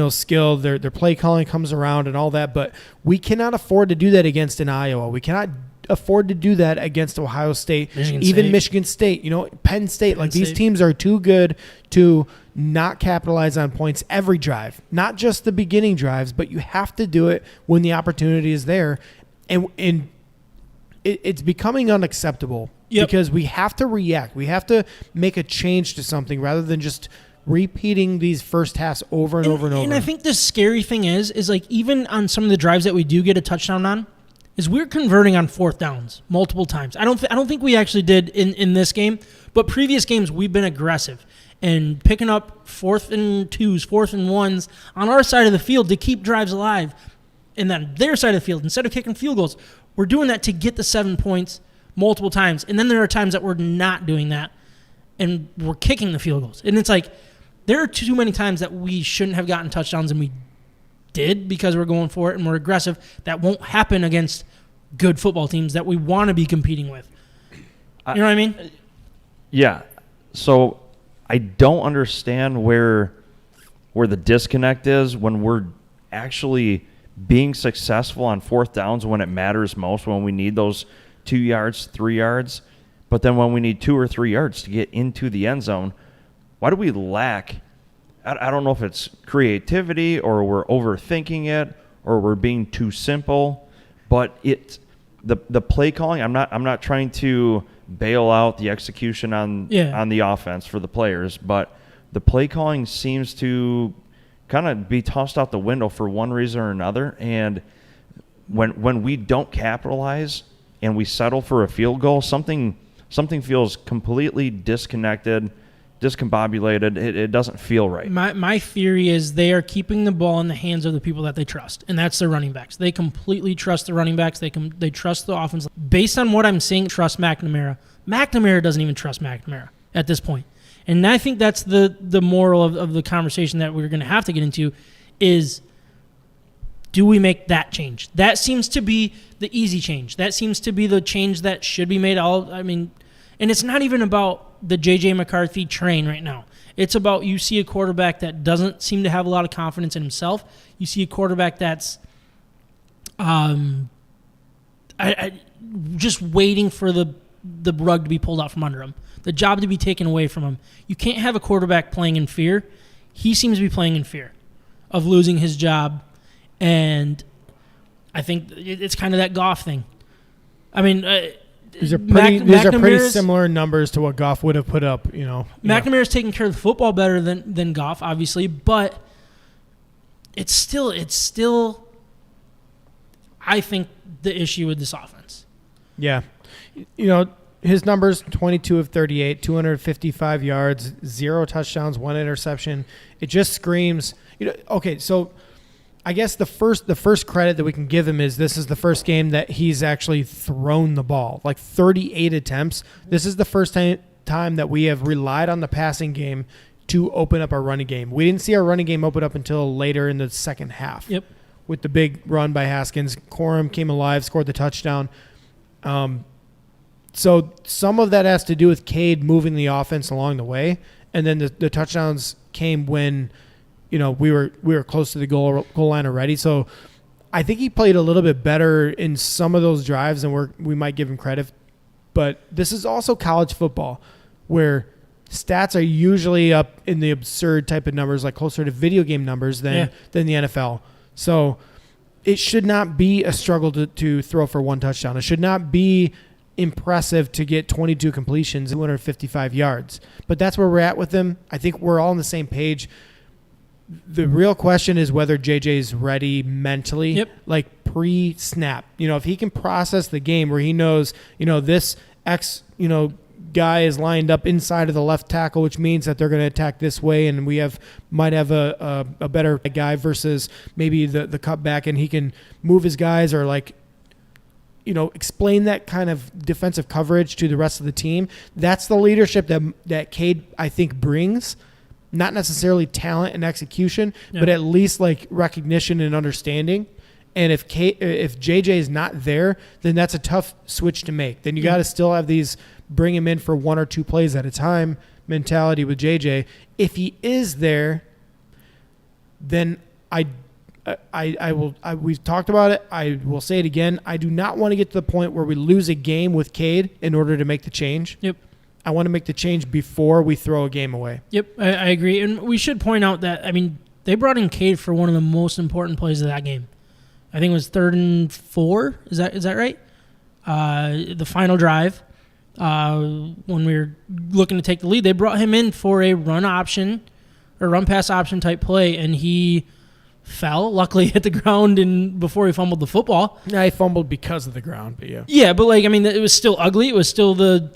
skill, their play calling comes around and all that, but we cannot afford to do that against an Iowa. We cannot afford to do that against Ohio State, Michigan State, Penn State. These teams are too good to not capitalize on points every drive, not just the beginning drives, but you have to do it when the opportunity is there. And it's becoming unacceptable because we have to react. We have to make a change to something rather than just repeating these first halves over and over and over. And I think the scary thing is like even on some of the drives that we do get a touchdown on, is we're converting on fourth downs multiple times. I don't think we actually did in this game, but previous games we've been aggressive and picking up 4th and 2s, 4th and 1s on our side of the field to keep drives alive. And then their side of the field, instead of kicking field goals, we're doing that to get the 7 points multiple times. And then there are times that we're not doing that and we're kicking the field goals. And it's like there are too many times that we shouldn't have gotten touchdowns and we did because we're going for it and we're aggressive. That won't happen against good football teams that we want to be competing with. You know what I mean? Yeah. So I don't understand where the disconnect is when we're actually being successful on fourth downs when it matters most, when we need those 2 yards, 3 yards. But then when we need 2 or 3 yards to get into the end zone, why do we lack? I don't know if it's creativity or we're overthinking it or we're being too simple, but the play calling. I'm not trying to bail out the execution on the offense for the players, but the play calling seems to kind of be tossed out the window for one reason or another. And when we don't capitalize and we settle for a field goal, something feels completely disconnected, discombobulated. It doesn't feel right. My theory is they are keeping the ball in the hands of the people that they trust, and that's their running backs. They completely trust the running backs. They trust the offense. Based on what I'm seeing, trust McNamara. McNamara doesn't even trust McNamara at this point. And I think that's the moral of the conversation that we're going to have to get into is, do we make that change? That seems to be the easy change. That seems to be the change that should be made. And it's not even about the J.J. McCarthy train right now. It's about you see a quarterback that doesn't seem to have a lot of confidence in himself. You see a quarterback that's just waiting for the rug to be pulled out from under him, the job to be taken away from him. You can't have a quarterback playing in fear. He seems to be playing in fear of losing his job, and I think it's kind of that Goff thing. I mean, these are pretty similar numbers to what Goff would have put up. McNamara's taking care of the football better than Goff, obviously, but it's still. I think the issue with this offense. Yeah, his numbers: 22 of 38, 255 yards, 0 touchdowns, 1 interception. It just screams. Okay, so I guess the first credit that we can give him is this is the first game that he's actually thrown the ball, like 38 attempts. This is the first time that we have relied on the passing game to open up our running game. We didn't see our running game open up until later in the second half. Yep. With the big run by Haskins. Corum came alive, scored the touchdown. So some of that has to do with Cade moving the offense along the way, and then the touchdowns came when we were close to the goal line already. So I think he played a little bit better in some of those drives than we might give him credit. But this is also college football, where stats are usually up in the absurd type of numbers, like closer to video game numbers than the NFL. So it should not be a struggle to throw for 1 touchdown. It should not be impressive to get 22 completions, 255 yards. But that's where we're at with him. I think we're all on the same page. The real question is whether JJ's ready mentally, like pre-snap. If he can process the game where he knows, this guy is lined up inside of the left tackle, which means that they're going to attack this way, and we might have a better guy versus maybe the cutback, and he can move his guys or explain that kind of defensive coverage to the rest of the team. That's the leadership that Cade, I think, brings. Not necessarily talent and execution, but at least like recognition and understanding. And if JJ is not there, then that's a tough switch to make. Then you got to still have these bring him in for 1 or 2 plays at a time mentality with JJ. If he is there, then we've talked about it. I will say it again. I do not want to get to the point where we lose a game with Cade in order to make the change. Yep. I want to make the change before we throw a game away. Yep, I agree. And we should point out that, they brought in Cade for one of the most important plays of that game. I think it was 3rd and 4. Is that right? The final drive, when we were looking to take the lead, they brought him in for a run pass option type play, and he fell. Luckily, hit the ground before he fumbled the football. Yeah, he fumbled because of the ground, but yeah. Yeah, but it was still ugly. It was still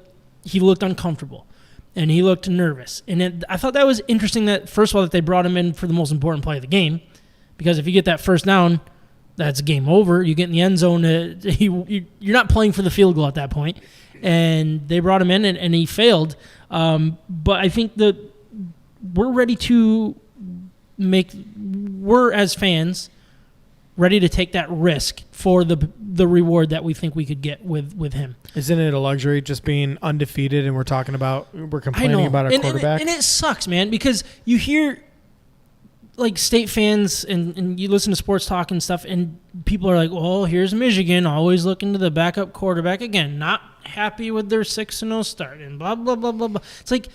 he looked uncomfortable, and he looked nervous. And I thought that was interesting that, first of all, that they brought him in for the most important play of the game, because if you get that first down, that's game over. You get in the end zone, you're not playing for the field goal at that point. And they brought him in, and he failed. But I think that we're ready to we're as fans ready to take that risk for the reward that we think we could get with him. Isn't it a luxury just being undefeated and we're complaining about our quarterback? And it sucks, man, because you hear state fans and you listen to sports talk and stuff, and people are like, well, here's Michigan always looking to the backup quarterback again, not happy with their 6-0 start and blah, blah, blah, blah, blah. It's like,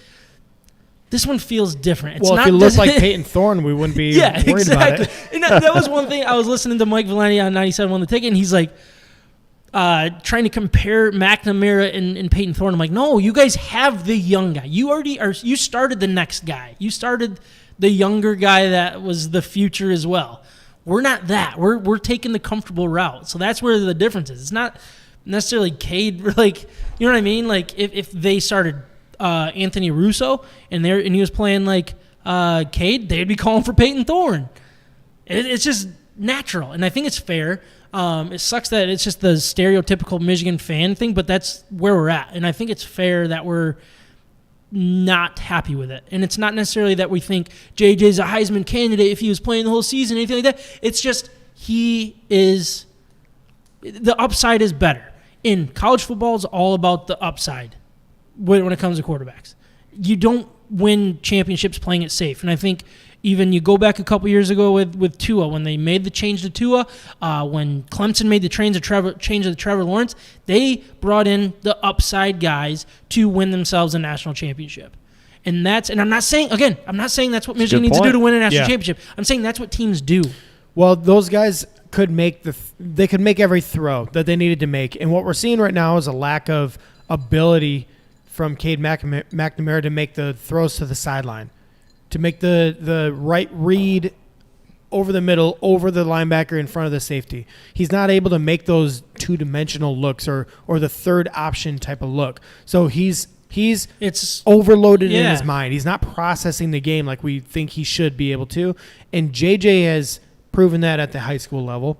this one feels different. If he looked like Peyton Thorne, we wouldn't be worried about it. And that was one thing. I was listening to Mike Valenti on 97 on the ticket, and he's like trying to compare McNamara and Peyton Thorne. I'm like, no, you guys have the young guy. You already are. You started the next guy. You started the younger guy that was the future as well. We're not that. We're taking the comfortable route. So that's where the difference is. It's not necessarily Cade. You know what I mean? If they started Anthony Russo and he was playing Cade, they'd be calling for Peyton Thorne. It's just natural, and I think it's fair. It sucks that it's just the stereotypical Michigan fan thing, but that's where we're at, and I think it's fair that we're not happy with it. And it's not necessarily that we think JJ's a Heisman candidate if he was playing the whole season, anything like that. It's just the upside is better. In college football, it's all about the upside when it comes to quarterbacks. You don't win championships playing it safe. And I think even you go back a couple years ago with Tua, when they made the change to Tua, when Clemson made the change to Trevor Lawrence, they brought in the upside guys to win themselves a national championship. And I'm not saying that's what Michigan needs to do to win a national championship. I'm saying that's what teams do. Well, those guys could make every throw that they needed to make. And what we're seeing right now is a lack of ability from Cade McNamara to make the throws to the sideline, to make the right read over the middle, over the linebacker in front of the safety. He's not able to make those two-dimensional looks or the third option type of look. So he's overloaded in his mind. He's not processing the game like we think he should be able to. And JJ has proven that at the high school level.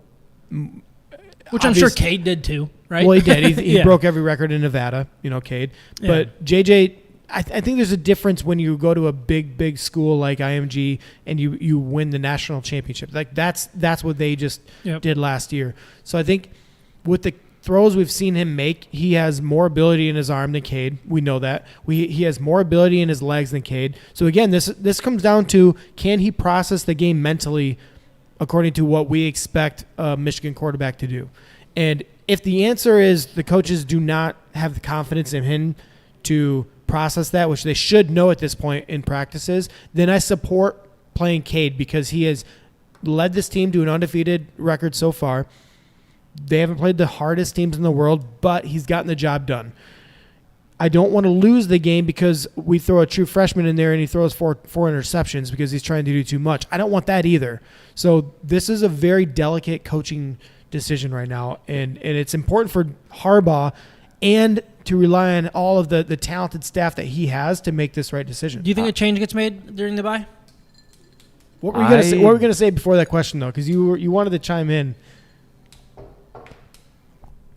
Which I'm sure Cade did too, right? Well, he did. He broke every record in Nevada, Cade. Yeah. But JJ, I think there's a difference when you go to a big school like IMG and you win the national championship. That's what they just did last year. So I think with the throws we've seen him make, he has more ability in his arm than Cade. We know that. He has more ability in his legs than Cade. So again, this comes down to, can he process the game mentally according to what we expect a Michigan quarterback to do? And if the answer is the coaches do not have the confidence in him to process that, which they should know at this point in practices, then I support playing Cade, because he has led this team to an undefeated record so far. They haven't played the hardest teams in the world, but he's gotten the job done. I don't want to lose the game because we throw a true freshman in there and he throws four interceptions because he's trying to do too much. I don't want that either. So this is a very delicate coaching decision right now, and it's important for Harbaugh and to rely on all of the talented staff that he has to make this right decision. Do you think a change gets made during the bye? What were you going to say before that question, though? Because you wanted to chime in.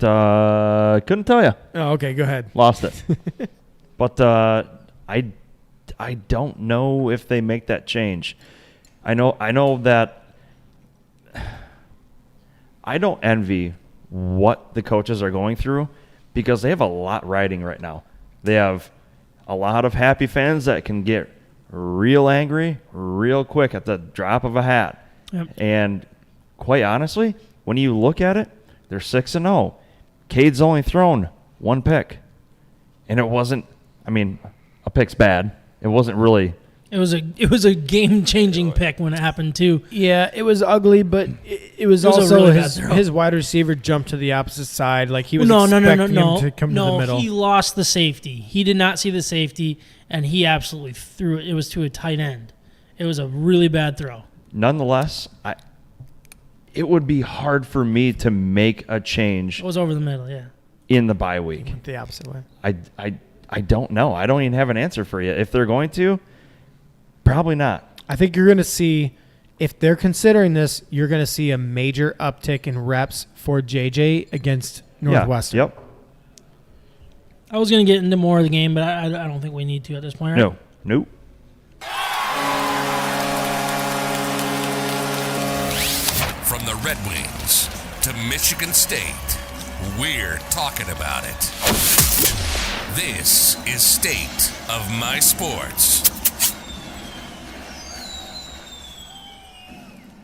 Couldn't tell you. Oh, okay. Go ahead. Lost it. But I don't know if they make that change. I know that I don't envy what the coaches are going through because they have a lot riding right now. They have a lot of happy fans that can get real angry real quick at the drop of a hat. Yep. And quite honestly, when you look at it, they're 6-0. Cade's only thrown one pick. And it wasn't, I mean, a pick's bad. It wasn't really. It was a game-changing pick when it happened, too. Yeah, it was ugly, but it was It was a also really bad throw. his wide receiver jumped to the opposite side. Like he was No, expecting him no. to come to the middle. He lost the safety. He did not see the safety, and he absolutely threw it. It was to a tight end. It was a really bad throw. Nonetheless, it would be hard for me to make a change It was over the middle, yeah. in the bye week. Went the opposite way. I don't know. I don't even have an answer for you. If they're going to, probably not. I think you're going to see, if they're considering this, you're going to see a major uptick in reps for JJ against Northwestern. Yeah, yep. I was going to get into more of the game, but I don't think we need to at this point, right? No. Nope. From the Red Wings to Michigan State, we're talking about it. This is State of My Sports.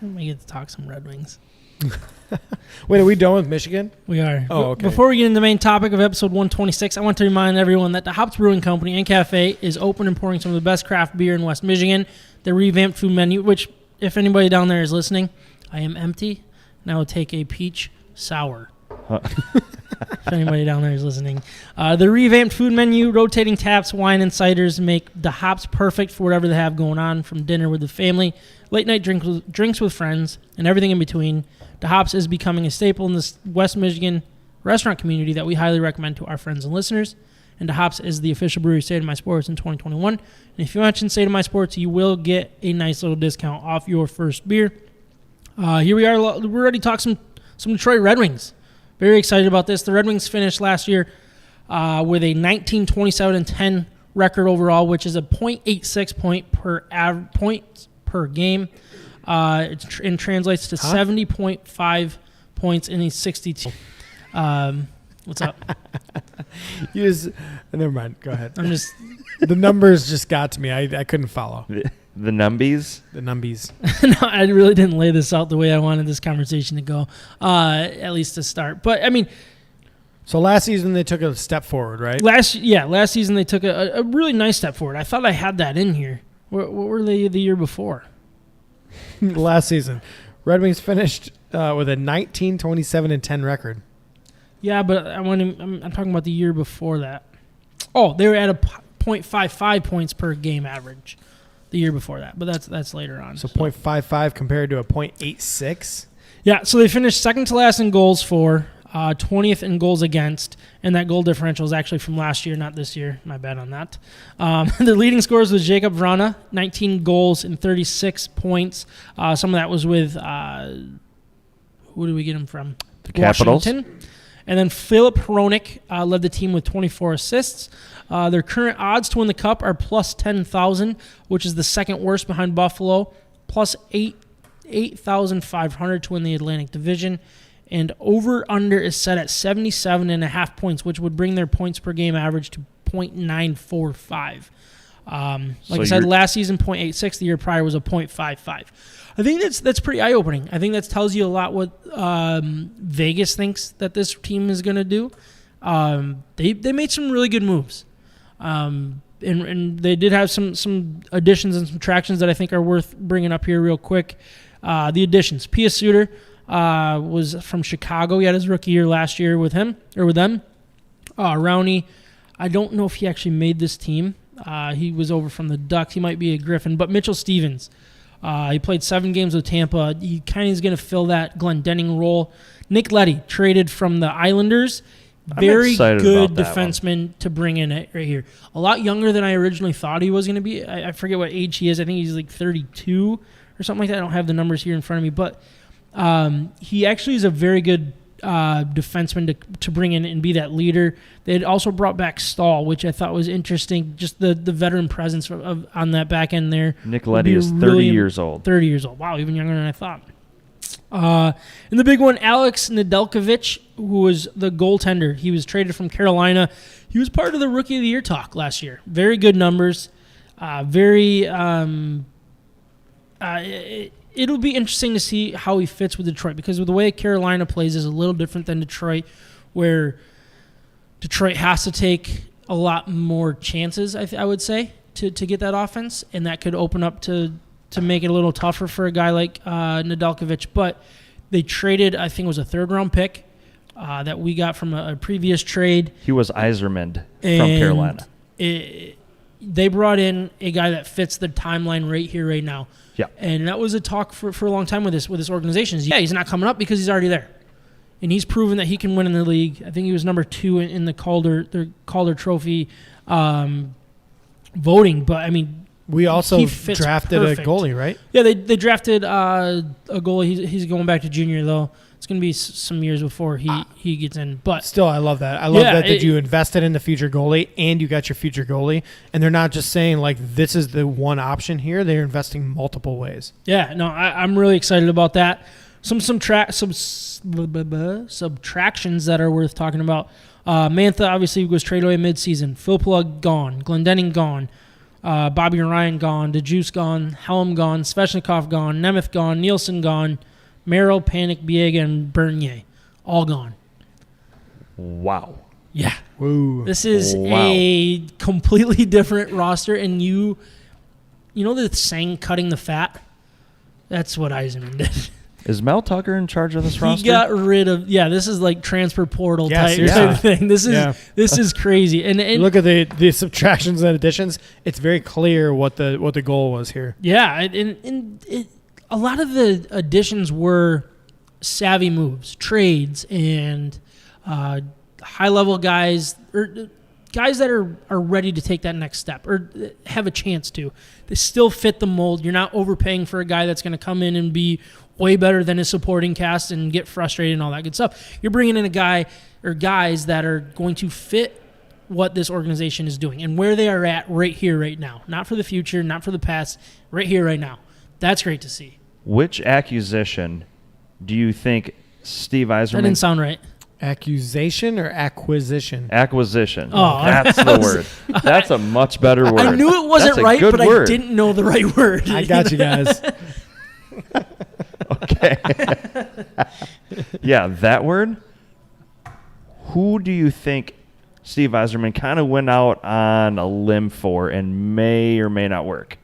We get to talk some Red Wings. Wait, are we done with Michigan? We are. Oh, okay. Before we get into the main topic of episode 126, I want to remind everyone that DeHop's Brewing Company and Cafe is open and pouring some of the best craft beer in West Michigan. Their revamped food menu, which, if anybody down there is listening, I am empty, and I will take a peach sour. If anybody down there is listening. The revamped food menu, rotating taps, wine, and ciders make DeHop's perfect for whatever they have going on, from dinner with the family, late night drinks with friends, and everything in between. DeHop's is becoming a staple in this West Michigan restaurant community that we highly recommend to our friends and listeners. And DeHop's is the official brewery of State of My Sports in 2021. And if you mention State of My Sports, you will get a nice little discount off your first beer. Here we are. We're ready to talk some Detroit Red Wings. Very excited about this. The Red Wings finished last year with a 19-27-10 record overall, which is a .86 points per game. It translates to 70.5 points in a 62. What's up? Never mind. Go ahead. I'm just The numbers just got to me. I couldn't follow. The numbies. The numbies. no, I really didn't lay this out the way I wanted this conversation to go, at least to start. But I mean, So last season they took a step forward, right? last season they took a really nice step forward. I thought I had that in here. What were they the year before? Last season, Red Wings finished with a 19-27-10 record. Yeah, but I'm talking about the year before that. Oh, they were at a .55 points per game average the year before that, but that's later on. So .55 compared to a .86. Yeah, so they finished second to last in goals for, 20th in goals against, and that goal differential is actually from last year, not this year. My bad on that. The leading scorers was Jacob Vrana, 19 goals and 36 points. Some of that was with, who did we get him from? The Capitals. Washington. And then Philip Hronik led the team with 24 assists. Their current odds to win the Cup are plus 10,000, which is the second worst behind Buffalo, plus 8,500 to win the Atlantic Division. And over-under is set at 77.5 points, which would bring their points per game average to .945. Like I said, last season, .86. The year prior was a .55. I think that's pretty eye-opening. I think that tells you a lot what Vegas thinks that this team is going to do. They made some really good moves. And they did have some additions and subtractions that I think are worth bringing up here real quick. The additions. Pia Suter was from Chicago. He had his rookie year last year with them. Rowney, I don't know if he actually made this team. He was over from the Ducks. He might be a Griffin. But Mitchell Stevens, he played 7 games with Tampa. He kind of is going to fill that Glendening role. Nick Leddy, traded from the Islanders. Very good defenseman to bring in right here. A lot younger than I originally thought he was going to be. I forget what age he is. I think he's like 32 or something like that. I don't have the numbers here in front of me. But he actually is a very good defenseman to bring in and be that leader. They had also brought back Stahl, which I thought was interesting. Just the veteran presence on that back end there. Nick Leddy is 30 years old. 30 years old. Wow, even younger than I thought. And the big one, Alex Nadelkovic, who was the goaltender. He was traded from Carolina. He was part of the Rookie of the Year talk last year. Very good numbers. It'll be interesting to see how he fits with Detroit, because the way Carolina plays is a little different than Detroit, where Detroit has to take a lot more chances, I would say, to get that offense, and that could open up to make it a little tougher for a guy like Nadelkovic. But they traded, I think it was a third-round pick that we got from a previous trade. He was Iserman from Carolina. They brought in a guy that fits the timeline right here, right now. Yeah. And that was a talk for a long time with this organization. Yeah, he's not coming up because he's already there. And he's proven that he can win in the league. I think he was number 2 in the Calder Trophy voting. But, I mean, we also he fits drafted perfect. a goalie, right? Yeah, they drafted a goalie. He's going back to junior, though. It's going to be some years before he gets in. But Still, I love that. I love that you invested in the future goalie and you got your future goalie. And they're not just saying, like, this is the one option here. They're investing multiple ways. Yeah, no, I'm really excited about that. Some subtractions that are worth talking about. Mantha obviously was traded away midseason. Phil Plug gone. Glendenning gone. Bobby Ryan gone. DeJuice gone. Helm gone. Svechnikov gone. Nemeth gone. Nielsen gone. Merrill, Panic, Biega, and Bernier. All gone. Wow. Yeah. Woo. This is a completely different roster, and you know the saying, cutting the fat? That's what Eisenman did. Is Mel Tucker in charge of this roster? He got rid of this is like transfer portal type seriously. thing. This is crazy. And look at the subtractions and additions. It's very clear what the goal was here. Yeah, and a lot of the additions were savvy moves, trades, and high-level guys, or guys that are ready to take that next step or have a chance to. They still fit the mold. You're not overpaying for a guy that's going to come in and be way better than his supporting cast and get frustrated and all that good stuff. You're bringing in a guy or guys that are going to fit what this organization is doing and where they are at right here, right now. Not for the future, not for the past, right here, right now. That's great to see. Which accusation do you think Steve Yzerman... That didn't sound right. Accusation or acquisition? Acquisition. Oh, that's the word. That's a much better word. I knew it wasn't That's a right, good but word. I didn't know the right word. I got you guys. Okay. Yeah, that word. Who do you think Steve Yzerman kind of went out on a limb for and may or may not work?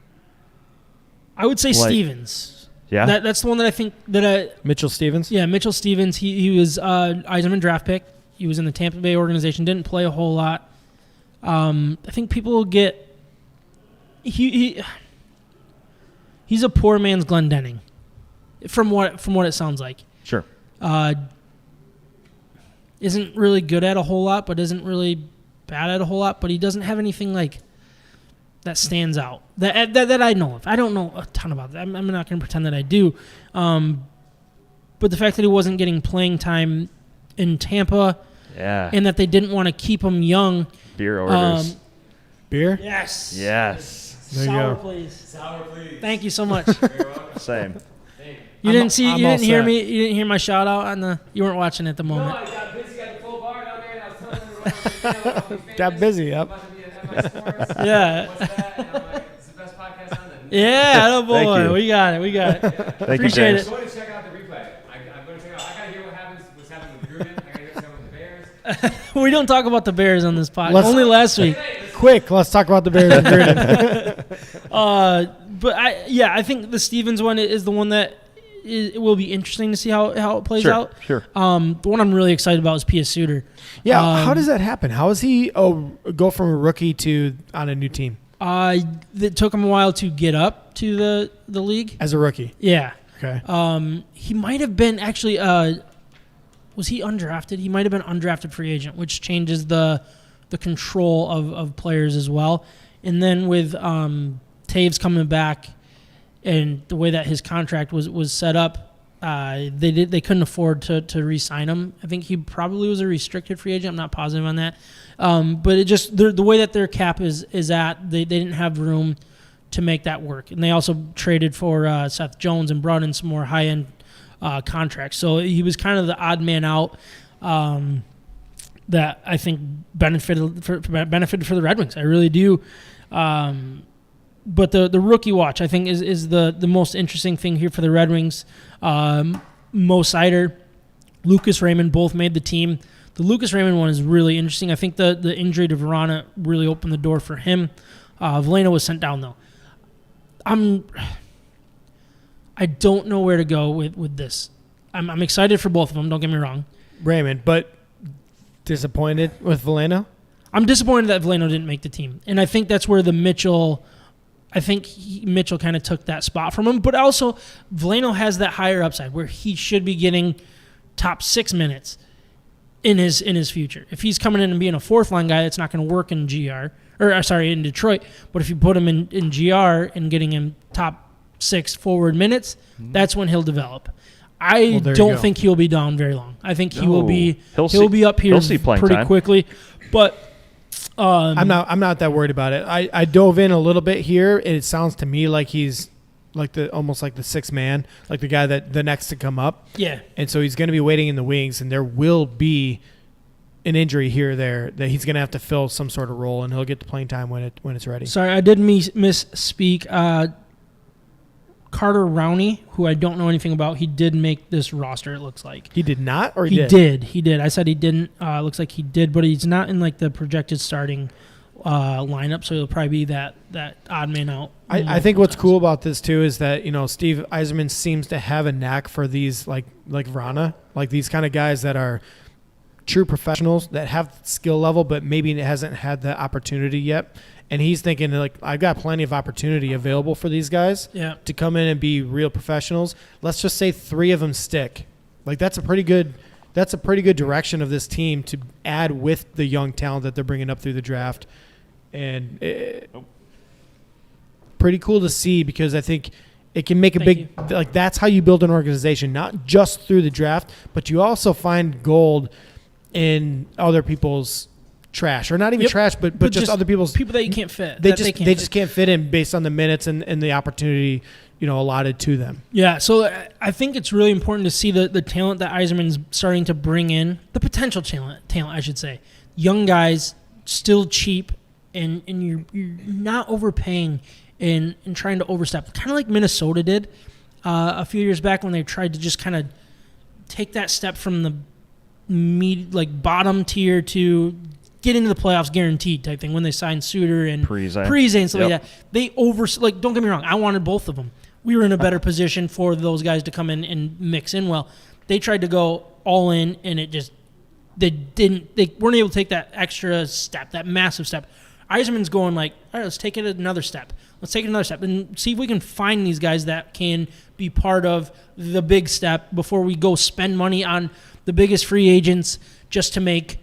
I would say Stevens. Yeah? That's the one that I think that Mitchell Stevens? Yeah, Mitchell Stevens. He was Eisenman draft pick. He was in the Tampa Bay organization. Didn't play a whole lot. I think people will get... He's a poor man's Glendenning, from what it sounds like. Sure. Isn't really good at a whole lot, but isn't really bad at a whole lot. But he doesn't have anything like that stands out that I know of. I don't know a ton about that. I'm not going to pretend that I do. But the fact that he wasn't getting playing time in Tampa, and that they didn't want to keep him young. Beer orders. Beer? Yes. There you Sour, go. please. Sour, please. Thank you so much. Same. You didn't hear set. me. You didn't hear my shout out on the. You weren't watching at the No, moment. I got busy at the full bar down there, and I was telling everyone. Got busy, yep. About to be at MS Sports. Yeah. What's that? And I'm like, it's the best podcast on the Yeah, oh Thank boy, you. we got it. Thank you, Appreciate James. it. I'm going to check out the replay. I'm going to check out. I got to hear what's happening with Brewing. I got to hear what's happening with the Bears. We don't talk about the Bears on this podcast. Let's- Only last week. Quick, let's talk about the Bears and Gruden. But I think the Stevens one is the one that it will be interesting to see how it plays Sure, out. sure. The one I'm really excited about is Pia Suter. Yeah, how does that happen? How does he go from a rookie to on a new team It took him a while to get up to the league. as a rookie? Yeah. Okay. He might have been actually. Was he undrafted? He might have been undrafted free agent, which changes the control of players as well. And then with Taves coming back and the way that his contract was set up, they couldn't afford to re-sign him. I think he probably was a restricted free agent. I'm not positive on that. But it just the way that their cap is at, they didn't have room to make that work. And they also traded for Seth Jones and brought in some more high-end contract. So he was kind of the odd man out that I think benefited for the Red Wings. I really do. But the rookie watch, I think, is the most interesting thing here for the Red Wings. Mo Seider, Lucas Raymond both made the team. The Lucas Raymond one is really interesting. I think the injury to Verana really opened the door for him. Veleno was sent down, though. I don't know where to go with this. I'm excited for both of them, don't get me wrong. Raymond, but disappointed with Veleno? I'm disappointed that Veleno didn't make the team. And I think that's where Mitchell kind of took that spot from him. But also, Veleno has that higher upside where he should be getting top 6 minutes in his future. If he's coming in and being a fourth-line guy, it's not going to work in in Detroit. But if you put him in GR and getting him top 6 forward minutes, that's when he'll develop. I don't think he'll be down very long. I think he'll be up here pretty quickly. But I'm not that worried about it. I dove in a little bit here. It sounds to me like he's almost like the sixth man, like the guy that the next to come up. Yeah. And so he's going to be waiting in the wings, and there will be an injury here or there that he's going to have to fill some sort of role, and he'll get the playing time when it's ready. Sorry, I did misspeak. Carter Rowney, who I don't know anything about, he did make this roster, it looks like. He did not, or he did? He did. I said he didn't. Looks like he did, but he's not in like the projected starting lineup, so he'll probably be that odd man out. I think what's cool about this too is that Steve Yzerman seems to have a knack for these like Vrana, like these kind of guys that are true professionals that have skill level, but maybe hasn't had the opportunity yet. And he's thinking, like, I've got plenty of opportunity available for these guys to come in and be real professionals. Let's just say 3 of them stick. Like, that's a pretty good direction of this team to add with the young talent that they're bringing up through the draft. And pretty cool to see, because I think it can make like, that's how you build an organization, not just through the draft, but you also find gold in other people's trash, or not even trash, but just other people's people that you can't fit. They just can't fit in based on the minutes and the opportunity allotted to them. Yeah, so I think it's really important to see the talent that Yzerman's starting to bring in, the potential talent I should say. Young guys, still cheap, and you're not overpaying and trying to overstep, kind of like Minnesota did a few years back when they tried to just kind of take that step from the bottom tier to get into the playoffs guaranteed type thing when they signed Suter and Parise and stuff like that. They don't get me wrong, I wanted both of them. We were in a better position for those guys to come in and mix in well. They tried to go all in, and they weren't able to take that extra step, that massive step. Yzerman's going like, all right, let's take it another step. Let's take it another step and see if we can find these guys that can be part of the big step before we go spend money on the biggest free agents just to make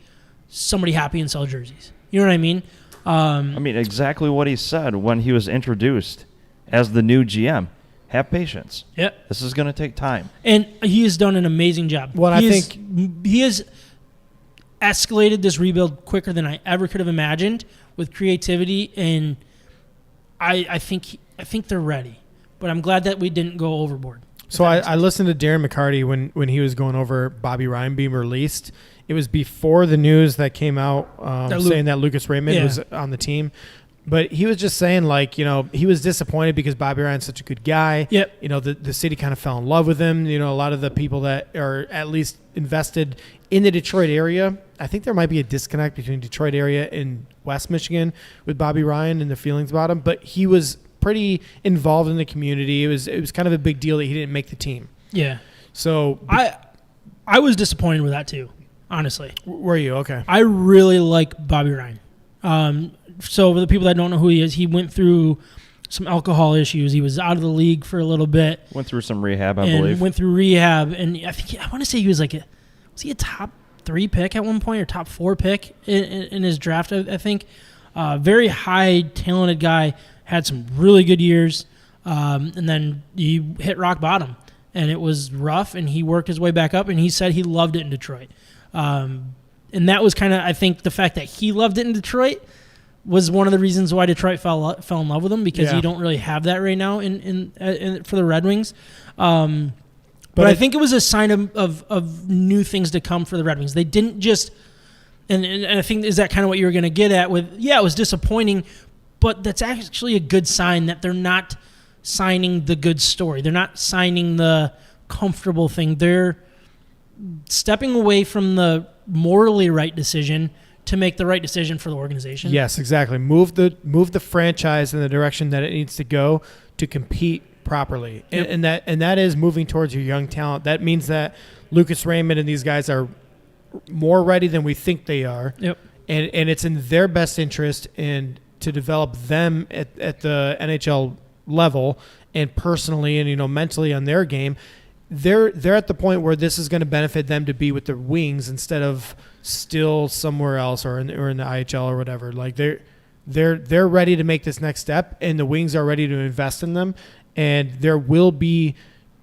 somebody happy and sell jerseys. You know what I mean? Exactly what he said when he was introduced as the new GM. Have patience. Yep. This is going to take time. And he has done an amazing job. He has escalated this rebuild quicker than I ever could have imagined with creativity, and I think they're ready. But I'm glad that we didn't go overboard. So I listened to Darren McCarty when he was going over Bobby Ryan being released. It was before the news that came out saying that Lucas Raymond was on the team. But he was just saying, like, he was disappointed because Bobby Ryan's such a good guy. Yep. The city kind of fell in love with him. A lot of the people that are at least invested in the Detroit area, I think there might be a disconnect between Detroit area and West Michigan with Bobby Ryan and the feelings about him. But he was pretty involved in the community. It was kind of a big deal that he didn't make the team. Yeah. So I was disappointed with that too, honestly. Were you? Okay. I really like Bobby Ryan. So for the people that don't know who he is, he went through some alcohol issues. He was out of the league for a little bit. Went through some rehab, I believe. Went through rehab, and I want to say he was was he a top 3 pick at one point or top 4 pick in his draft? I think. Very high talented guy, had some really good years, and then he hit rock bottom, and it was rough. And he worked his way back up, and he said he loved it in Detroit. And that was kind of, I think, the fact that he loved it in Detroit was one of the reasons why Detroit fell in love with him, because you don't really have that right now in for the Red Wings. But I think it was a sign of new things to come for the Red Wings. They didn't just, and I think, is that kind of what you were going to get at with, it was disappointing, but that's actually a good sign that they're not signing the good story. They're not signing the comfortable thing. They're stepping away from the morally right decision to make the right decision for the organization. Yes, exactly. Move the franchise in the direction that it needs to go to compete properly. Yep. And that is moving towards your young talent. That means that Lucas Raymond and these guys are more ready than we think they are. Yep. And it's in their best interest and to develop them at the NHL level and personally and mentally on their game. They're at the point where this is going to benefit them to be with the Wings instead of still somewhere else or in the IHL or whatever. Like they're ready to make this next step, and the Wings are ready to invest in them. And there will be,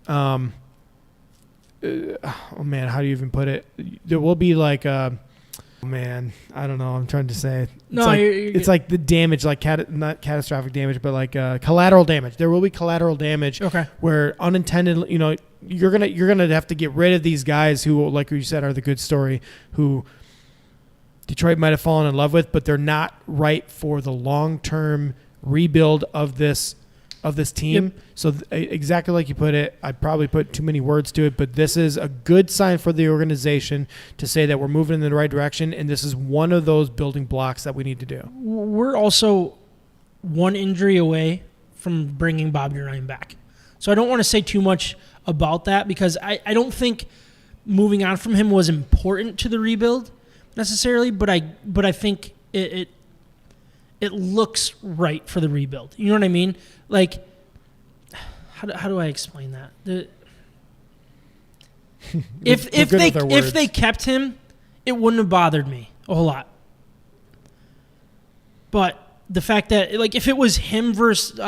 oh man, how do you even put it? There will be like I don't know. I'm trying to say. It's like the damage, like not catastrophic damage, but like collateral damage. There will be collateral damage. Okay. Where unintended, you're gonna have to get rid of these guys who, like you said, are the good story, who Detroit might have fallen in love with, but they're not right for the long-term rebuild of this team. Yep. So exactly like you put it, I probably put too many words to it, but this is a good sign for the organization to say that we're moving in the right direction, and this is one of those building blocks that we need to do. We're also one injury away from bringing Bobby Ryan back. So I don't want to say too much about that because I don't think moving on from him was important to the rebuild necessarily, but I think it looks right for the rebuild. You know what I mean? Like, how do I explain that? If they kept him, it wouldn't have bothered me a whole lot. But the fact that, like, if it was him versus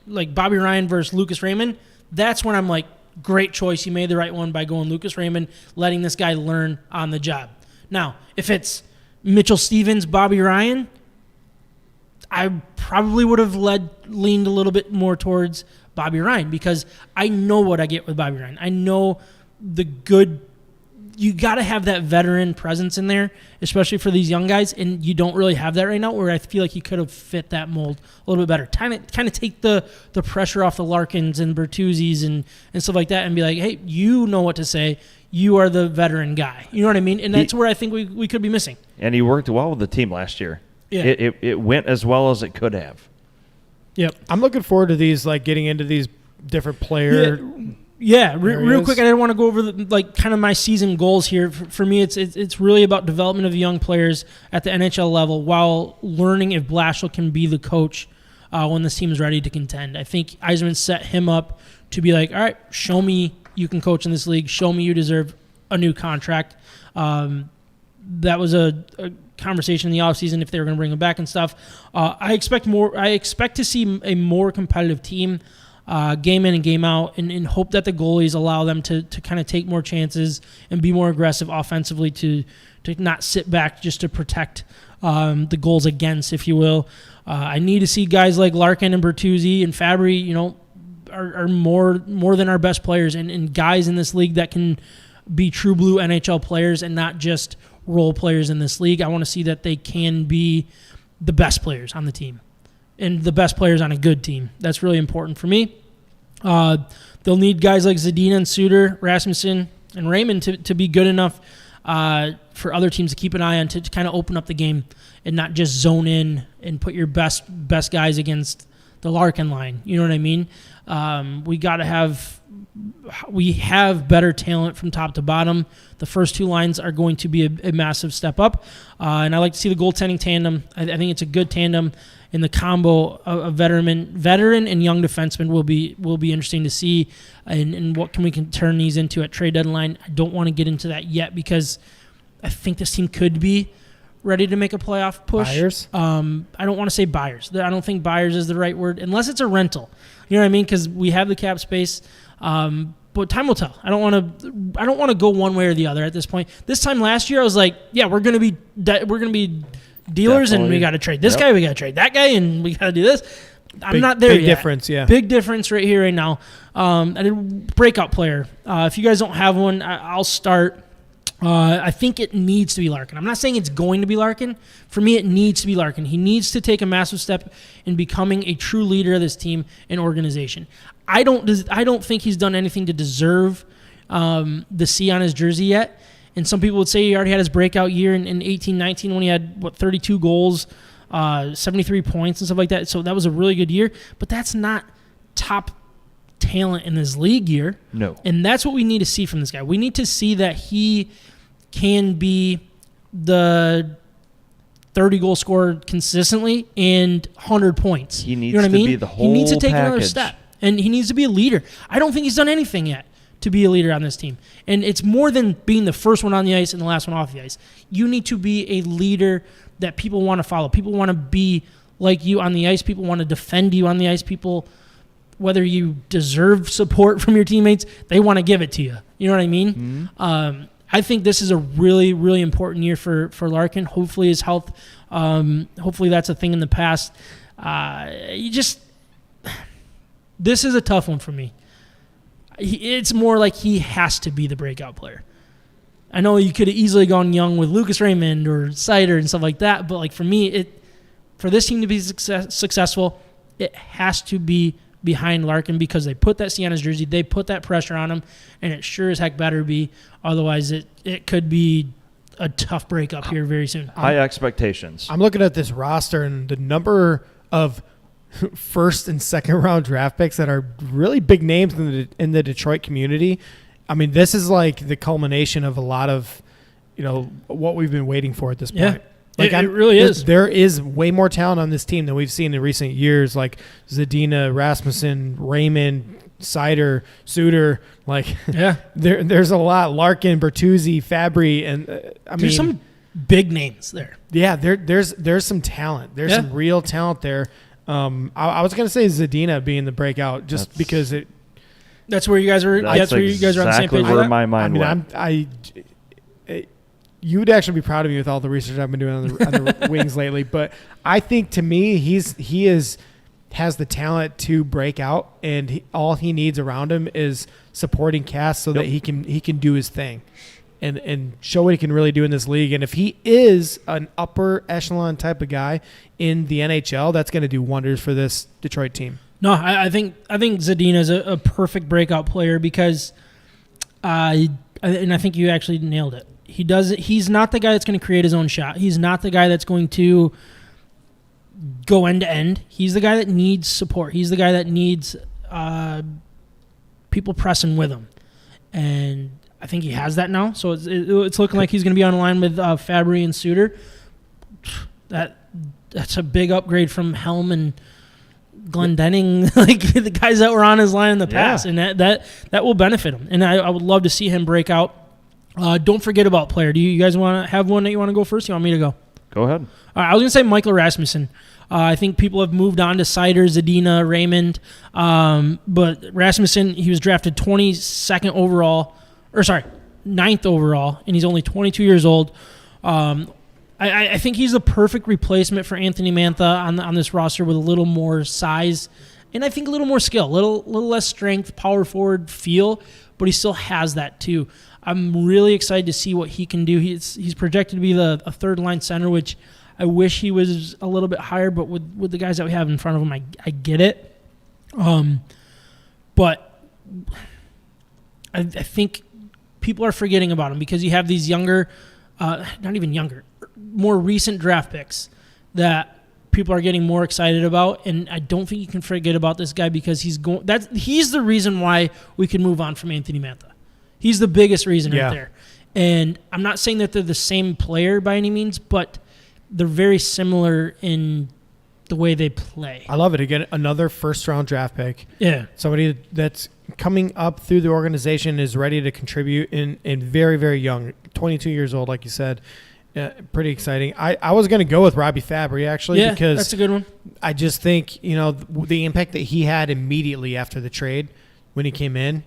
like Bobby Ryan versus Lucas Raymond, that's when I'm like, great choice. You made the right one by going Lucas Raymond, letting this guy learn on the job. Now, if it's Mitchell Stevens, Bobby Ryan, I probably would have leaned a little bit more towards Bobby Ryan because I know what I get with Bobby Ryan. I know the good. You got to have that veteran presence in there, especially for these young guys, and you don't really have that right now. Where I feel like he could have fit that mold a little bit better. Kind of take the pressure off the Larkins and Bertuzzis and stuff like that, and be like, hey, you know what to say. You are the veteran guy. You know what I mean? And that's where I think we could be missing. And he worked well with the team last year. Yeah. It went as well as it could have. Yep. I'm looking forward to these, like getting into these different player. Yeah. Real quick, I didn't want to go over kind of my season goals here. For me, it's really about development of the young players at the NHL level while learning if Blashill can be the coach when this team is ready to contend. I think Yzerman set him up to be like, all right, show me you can coach in this league. Show me you deserve a new contract. That was a conversation in the offseason if they were going to bring him back and stuff. I expect more. I expect to see a more competitive team game in and game out and hope that the goalies allow them to kind of take more chances and be more aggressive offensively to not sit back just to protect the goals against, if you will. I need to see guys like Larkin and Bertuzzi and Fabry, are more than our best players and guys in this league that can be true blue NHL players and not just role players in this league. I want to see that they can be the best players on the team and the best players on a good team. That's really important for me. They'll need guys like Zadina and Suter, Rasmussen, and Raymond to be good enough for other teams to keep an eye on to kind of open up the game and not just zone in and put your best guys against the Larkin line. You know what I mean? We have better talent from top to bottom. The first two lines are going to be a massive step up. And I like to see the goaltending tandem. I think it's a good tandem in the combo of veteran and young defenseman will be interesting to see and what we can turn these into at trade deadline. I don't want to get into that yet because I think this team could be ready to make a playoff push. Buyers? I don't want to say buyers. I don't think buyers is the right word unless it's a rental. You know what I mean? Because we have the cap space. But time will tell. I don't want to go one way or the other at this point. This time last year, I was like, yeah, we're gonna be dealers, Definitely. and we got to trade this guy, we got to trade that guy, and we got to do this. I'm not there yet. Big difference, yeah. Big difference right here, right now. A breakout player. If you guys don't have one, I'll start. I think it needs to be Larkin. I'm not saying it's going to be Larkin. For me, it needs to be Larkin. He needs to take a massive step in becoming a true leader of this team and organization. I don't think he's done anything to deserve the C on his jersey yet. And some people would say he already had his breakout year in 18-19 when he had, 32 goals, 73 points and stuff like that. So that was a really good year. But that's not top talent in this league year. No. And that's what we need to see from this guy. We need to see that he can be the 30-goal scorer consistently and 100 points. He needs you know what to I mean? be the whole He needs to take another package. step. And he needs to be a leader. I don't think he's done anything yet to be a leader on this team. And it's more than being the first one on the ice and the last one off the ice. You need to be a leader that people want to follow. People want to be like you on the ice. People want to defend you on the ice. People, whether you deserve support from your teammates, they want to give it to you. You know what I mean? Mm-hmm. I think this is a really, really important year for Larkin. Hopefully his health, hopefully that's a thing in the past. This is a tough one for me. It's more like he has to be the breakout player. I know you could have easily gone young with Lucas Raymond or Sider and stuff like that, but like for me, for this team to be successful, it has to be behind Larkin because they put that C on his jersey, they put that pressure on him, and it sure as heck better be. Otherwise, it could be a tough breakup here very soon. High expectations. I'm looking at this roster and the number of first and second round draft picks that are really big names in the Detroit community. I mean, this is like the culmination of a lot of, what we've been waiting for at this point. Yeah. Like It really is. There is way more talent on this team than we've seen in recent years, like Zadina, Rasmussen, Raymond, Sider, Suter. Like, Yeah. there's a lot. Larkin, Bertuzzi, Fabry, and There's some big names there. yeah, there's some talent. There's some real talent there. I was gonna say Zadina being the breakout just because it. That's where you guys were. That's where you guys are on the same exactly page. where with that? my mind went. You would actually be proud of me with all the research I've been doing on the wings lately, but I think to me he has the talent to break out, and all he needs around him is supporting cast so that he can do his thing, and show what he can really do in this league. And if he is an upper echelon type of guy in the NHL, that's going to do wonders for this Detroit team. No, I think Zadina is a perfect breakout player because, and I think you actually nailed it. He's not the guy that's going to create his own shot. He's not the guy that's going to go end to end. He's the guy that needs support. He's the guy that needs people pressing with him, and I think he has that now. So it's looking like he's going to be on line with Fabry and Suter. That's a big upgrade from Helm and Glendening, like the guys that were on his line in the past, and that will benefit him. And I would love to see him break out. Don't forget about player. Do you guys want to have one that you want to go first? You want me to go? Go ahead. All right, I was going to say Michael Rasmussen. I think people have moved on to Sider, Zadina, Raymond. But Rasmussen, he was drafted 22nd overall, 9th overall, and he's only 22 years old. I think he's the perfect replacement for Anthony Mantha on this roster with a little more size and I think a little more skill, a little less strength, power forward feel, but he still has that too. I'm really excited to see what he can do. He's projected to be a third line center, which I wish he was a little bit higher, but with the guys that we have in front of him, I get it. But I think people are forgetting about him because you have these younger, not even younger, more recent draft picks that people are getting more excited about, and I don't think you can forget about this guy because he's the reason why we can move on from Anthony Mantha. He's the biggest reason right there. And I'm not saying that they're the same player by any means, but they're very similar in the way they play. I love it. Again, another first-round draft pick. Yeah. Somebody that's coming up through the organization is ready to contribute in very, very young, 22 years old, like you said. Pretty exciting. I was going to go with Robbie Fabry, actually, because that's a good one. I just think, the impact that he had immediately after the trade when he came in,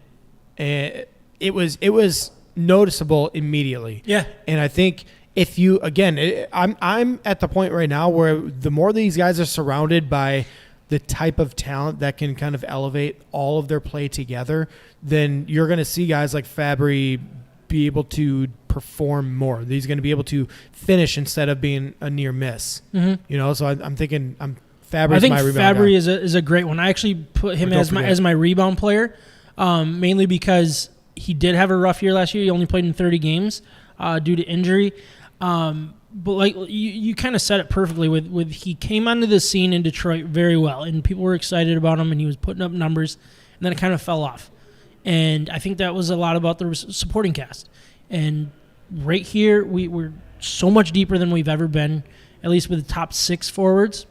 it was noticeable immediately. Yeah. And I think if you, again, I'm at the point right now where the more these guys are surrounded by the type of talent that can kind of elevate all of their play together, then you're going to see guys like Fabry be able to perform more. He's going to be able to finish instead of being a near miss. Mm-hmm. So I'm thinking Fabry's I think my rebound Fabry guy. is a great one. I actually put him Don't as forget. my rebound player, mainly because he did have a rough year last year. He only played in 30 games due to injury. But like you kind of said it perfectly with he came onto the scene in Detroit very well, and people were excited about him, and he was putting up numbers, and then it kind of fell off. And I think that was a lot about the supporting cast. And right here, we're so much deeper than we've ever been, at least with the top 6 forwards,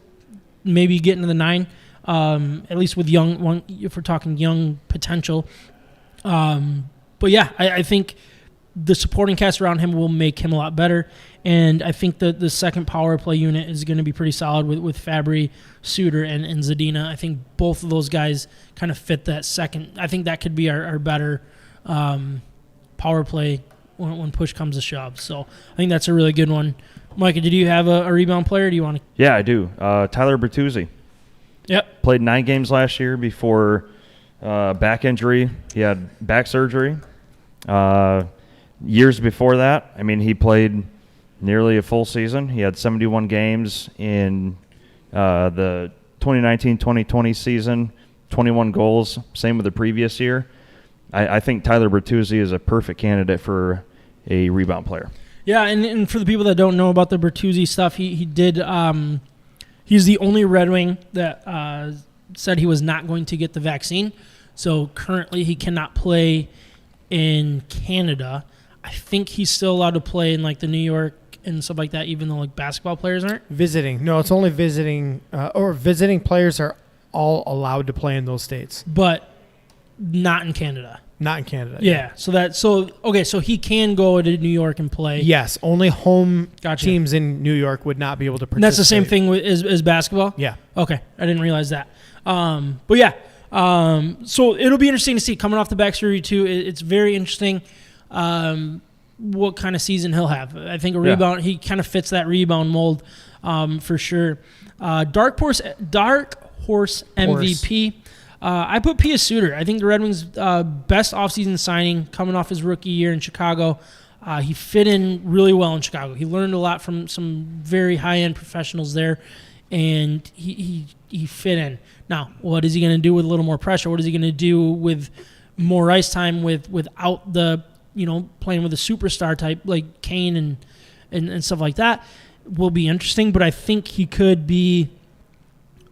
maybe getting to the 9, at least with if we're talking young potential. But yeah, I think the supporting cast around him will make him a lot better. And I think the second power play unit is going to be pretty solid with Fabry, Suter, and Zadina. I think both of those guys kind of fit that second. I think that could be our better power play when push comes to shove. So I think that's a really good one. Micah, did you have a rebound player? Do you want to? Yeah, I do. Tyler Bertuzzi. Yep. Played 9 games last year before back injury. He had back surgery. Years before that, he played nearly a full season. He had 71 games in the 2019-2020 season, 21 goals, same with the previous year. I think Tyler Bertuzzi is a perfect candidate for a rebound player. Yeah, and for the people that don't know about the Bertuzzi stuff, he did he's the only Red Wing that said he was not going to get the vaccine. So currently he cannot play in Canada. I think he's still allowed to play in like the New York and stuff like that, even though like basketball players aren't. Visiting. No, it's only visiting, or visiting players are all allowed to play in those states. But not in Canada. Not in Canada. Yeah. So he can go to New York and play. Yes, only home Gotcha. teams in New York would not be able to participate. And that's the same thing as basketball? Yeah. Okay. I didn't realize that. But yeah. So it'll be interesting to see coming off the back surgery too. It's very interesting what kind of season he'll have. I think a rebound. He kind of fits that rebound mold for sure. Dark horse MVP. I put Pia Suter. I think the Red Wings' best offseason signing coming off his rookie year in Chicago. He fit in really well in Chicago. He learned a lot from some very high-end professionals there, and he fit in. Now, what is he going to do with a little more pressure? What is he going to do with more ice time without the playing with a superstar type like Kane and stuff like that? Will be interesting, but I think he could be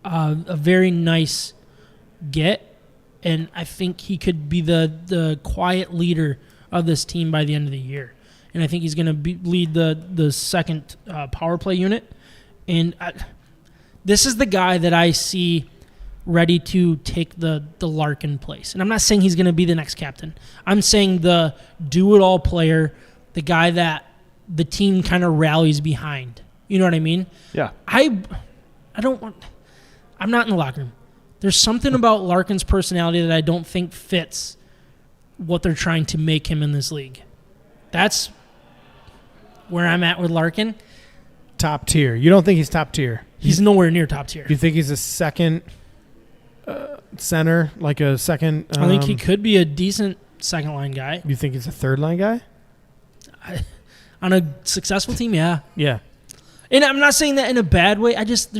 a very nice get, and I think he could be the quiet leader of this team by the end of the year. And I think he's going to lead the second power play unit. And this is the guy that I see ready to take the Larkin place. And I'm not saying he's going to be the next captain. I'm saying the do-it-all player, the guy that the team kind of rallies behind. You know what I mean? Yeah. I'm not in the locker room. There's something about Larkin's personality that I don't think fits what they're trying to make him in this league. That's where I'm at with Larkin. Top tier. You don't think he's top tier? He's nowhere near top tier. You think he's a second center, like a second? I think he could be a decent second line guy. You think he's a third line guy? On a successful team, yeah. Yeah. And I'm not saying that in a bad way. I don't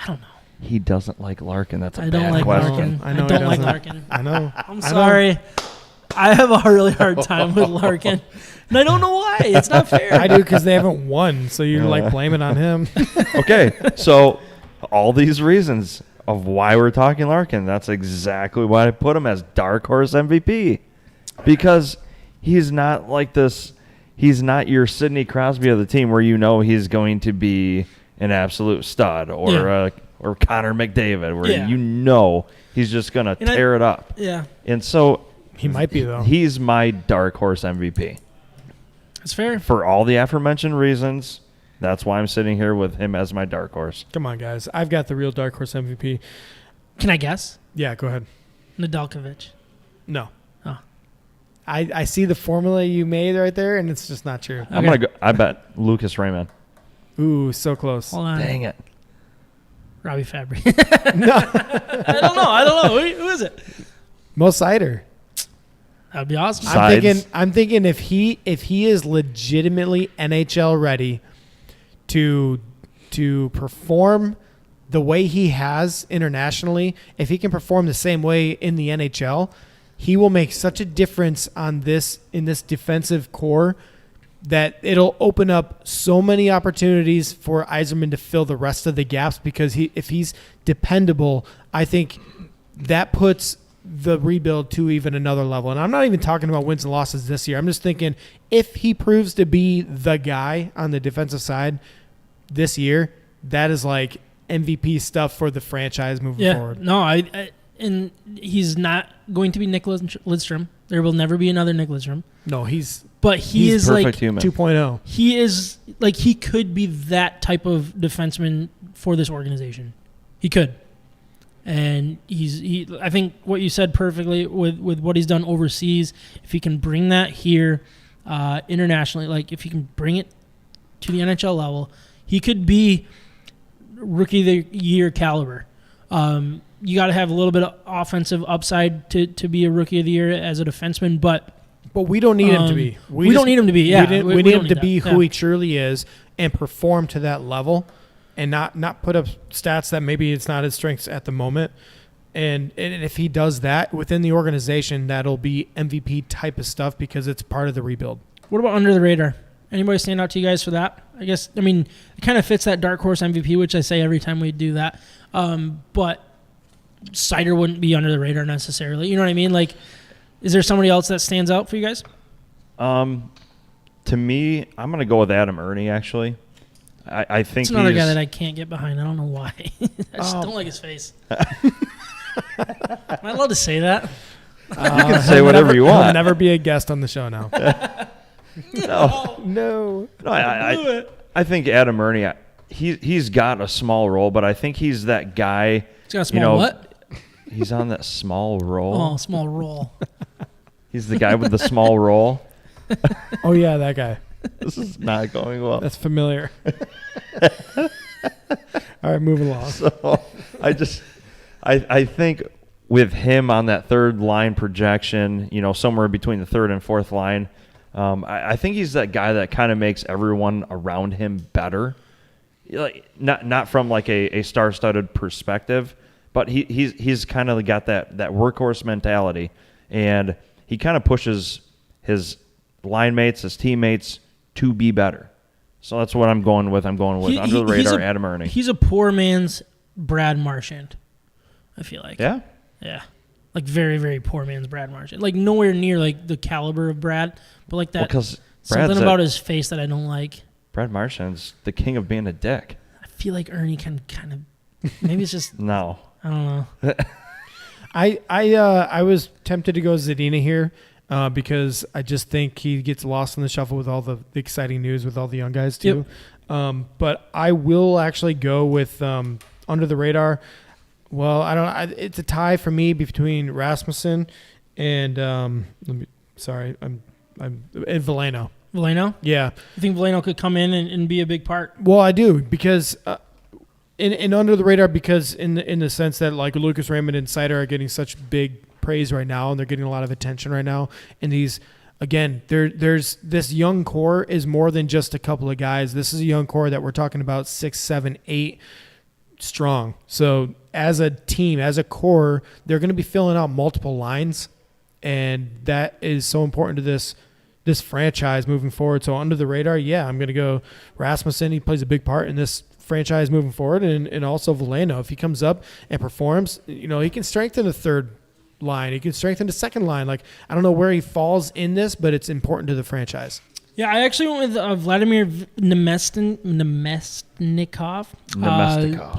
know. He doesn't like Larkin. That's a I don't bad like question. Larkin. I know I don't he like doesn't. Larkin. I know. I'm sorry. I have a really hard time with Larkin. And I don't know why. It's not fair. I do because they haven't won, so you're like blaming on him. Okay, so all these reasons of why we're talking Larkin, that's exactly why I put him as dark horse MVP. Because he's not like this. He's not your Sidney Crosby of the team where he's going to be an absolute stud or Connor McDavid where he's just going to tear it up. Yeah. And so He might be, though. he's my dark horse MVP. That's fair. For all the aforementioned reasons, that's why I'm sitting here with him as my dark horse. Come on, guys. I've got the real dark horse MVP. Can I guess? Yeah, go ahead. Nadelkovic. No. Oh. I see the formula you made right there, and it's just not true. I'm gonna go. I bet Lucas Raymond. Ooh, so close. Hold on. Dang it! Robbie Fabry. I don't know. Who is it? Mo Sider. That'd be awesome. Sides. I'm thinking if he is legitimately NHL ready to perform the way he has internationally, if he can perform the same way in the NHL, he will make such a difference in this defensive core that it'll open up so many opportunities for Yzerman to fill the rest of the gaps, because if he's dependable, I think that puts the rebuild to even another level. And I'm not even talking about wins and losses this year. I'm just thinking if he proves to be the guy on the defensive side this year, that is like MVP stuff for the franchise moving forward. No, and he's not going to be Nick Lidstrom. There will never be another Nick Lidstrom. No, he's is perfect like human. 2.0. he is like he could be that type of defenseman for this organization. He could. And I think what you said perfectly with what he's done overseas, if he can bring that here internationally, like if he can bring it to the NHL level, he could be rookie of the year caliber. You got to have a little bit of offensive upside to be a rookie of the year as a defenseman, but we don't need him to be. We don't need him to be. Yeah, we need him to that. be who he truly is and perform to that level, and not put up stats that maybe it's not his strengths at the moment. And if he does that within the organization, that'll be MVP type of stuff because it's part of the rebuild. What about under the radar? Anybody stand out to you guys for that? It kind of fits that dark horse MVP, which I say every time we do that. But Sider wouldn't be under the radar necessarily. You know what I mean? Like, is there somebody else that stands out for you guys? To me, I'm going to go with Adam Ernie, actually. I think it's another guy that I can't get behind. I don't know why. I just don't like his face. Am I allowed to say that? You can say whatever you He'll want. never be a guest on the show now. No, I think Adam Ernie, he's got a small role, but I think he's that guy. He's got a small what? He's on that small roll. Oh, small roll. He's the guy with the small roll. Oh, yeah, that guy. This is not going well. That's familiar. All right, moving along. So I think with him on that third line projection, somewhere between the third and fourth line, I think he's that guy that kind of makes everyone around him better. Like not from like a star-studded perspective, but he's kind of got that workhorse mentality, and he kind of pushes his line mates, his teammates to be better. So that's what I'm going with. I'm going with under the radar Adam Ernie. He's a poor man's Brad Marchand, I feel like. Yeah? Yeah. Like very, very poor man's Brad Marchand. Like nowhere near like the caliber of Brad, but like that something about his face that I don't like. Brad Marchand's the king of being a dick. I feel like Ernie can kind of maybe it's just No. I don't know. I was tempted to go Zadina here because I just think he gets lost in the shuffle with all the exciting news with all the young guys too. Yep. But I will actually go with under the radar. Well, it's a tie for me between Rasmussen and and Veleno. Veleno? Yeah. You think Veleno could come in and be a big part? Well, I do because in under the radar because in the sense that like Lucas Raymond and Sider are getting such big praise right now and they're getting a lot of attention right now. And these again, there's this young core is more than just a couple of guys. This is a young core that we're talking about 6, 7, 8 strong. So as a team, as a core, they're going to be filling out multiple lines, and that is so important to this franchise moving forward. So under the radar, yeah, I'm going to go Rasmussen. He plays a big part in this franchise moving forward, and also Veleno. If he comes up and performs, he can strengthen the third line. He can strengthen the second line. Like, I don't know where he falls in this, but it's important to the franchise. Yeah, I actually went with Vladimir Nemestnikov.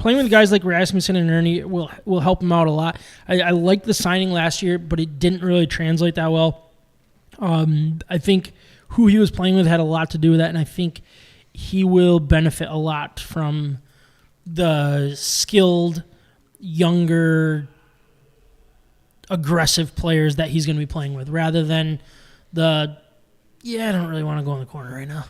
Playing with guys like Rasmussen and Ernie will help him out a lot. I liked the signing last year, but it didn't really translate that well. I think who he was playing with had a lot to do with that, and I think he will benefit a lot from the skilled, younger, aggressive players that he's going to be playing with rather than I don't really want to go in the corner right now.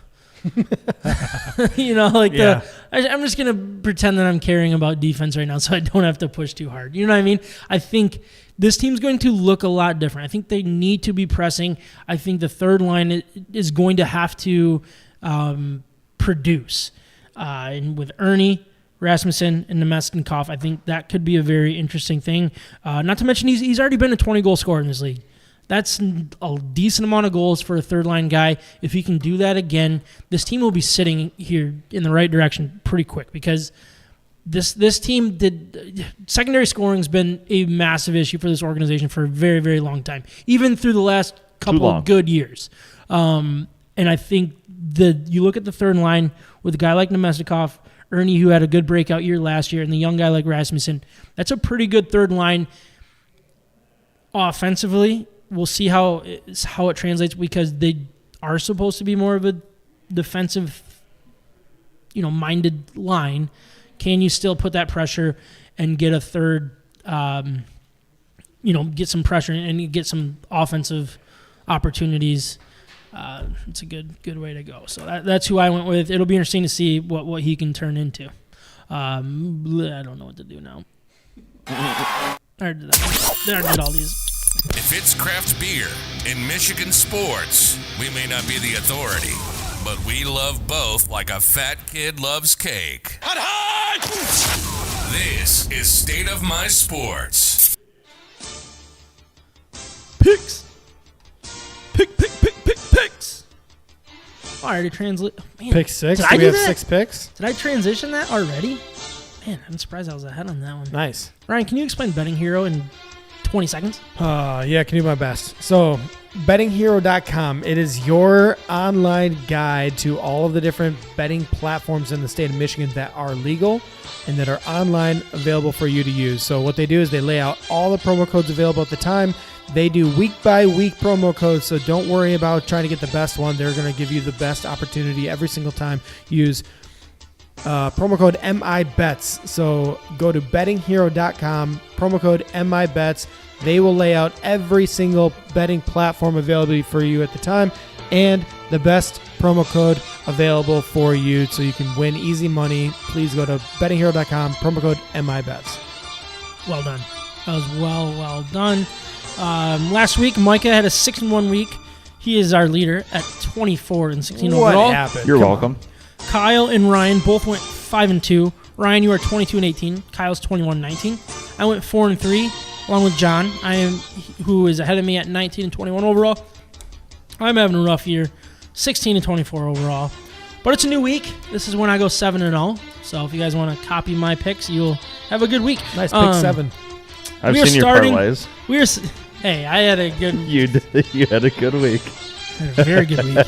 Yeah. I'm just going to pretend that I'm caring about defense right now so I don't have to push too hard. You know what I mean? I think this team's going to look a lot different. I think they need to be pressing. I think the third line is going to have to produce. And with Ernie, Rasmussen, and Nemesnikov, I think that could be a very interesting thing. Not to mention he's already been a 20-goal scorer in this league. That's a decent amount of goals for a third-line guy. If he can do that again, this team will be sitting here in the right direction pretty quick because this team secondary scoring's been a massive issue for this organization for a very, very long time, even through the last couple of good years. And I think you look at the third line with a guy like Nemesnikov, Ernie, who had a good breakout year last year, and the young guy like Rasmussen, that's a pretty good third line offensively. We'll see how it translates because they are supposed to be more of a defensive, minded line. Can you still put that pressure and get a third, get some pressure and get some offensive opportunities? It's a good way to go. So that's who I went with. It'll be interesting to see what he can turn into. I don't know what to do now. I already did all these. If it's craft beer in Michigan sports, we may not be the authority, but we love both like a fat kid loves cake. Hot, hot! This is State of My Sports. Picks. Picks. I already translate. Pick 6. Did Do I we do have that? 6 picks? Did I transition that already? Man, I'm surprised I was ahead on that one. Nice. Ryan, can you explain Betting Hero in 20 seconds? Yeah, I can do my best. So, bettinghero.com, it is your online guide to all of the different betting platforms in the state of Michigan that are legal and that are online available for you to use. So what they do is they lay out all the promo codes available at the time. They do week-by-week promo codes, so don't worry about trying to get the best one. They're going to give you the best opportunity every single time. Use promo code MIBETS. So go to bettinghero.com, promo code MIBETS. They will lay out every single betting platform available for you at the time and the best promo code available for you so you can win easy money. Please go to bettinghero.com, promo code MIBETS. Well done. That was well done. Last week, Micah had a 6-1 week. He is our leader at 24-16 overall. What happened? You're Come welcome. Kyle and Ryan both went 5-2. Ryan, you are 22-18. Kyle's 21-19. I went 4-3, along with John. Who is ahead of me at 19-21 overall. I'm having a rough year, 16-24 overall. But it's a new week. This is when I go 7-0. So if you guys want to copy my picks, you'll have a good week. Nice pick 7. I've we are seen your starting- parlays. Hey, I had a good. You had a good week. I had a very good week.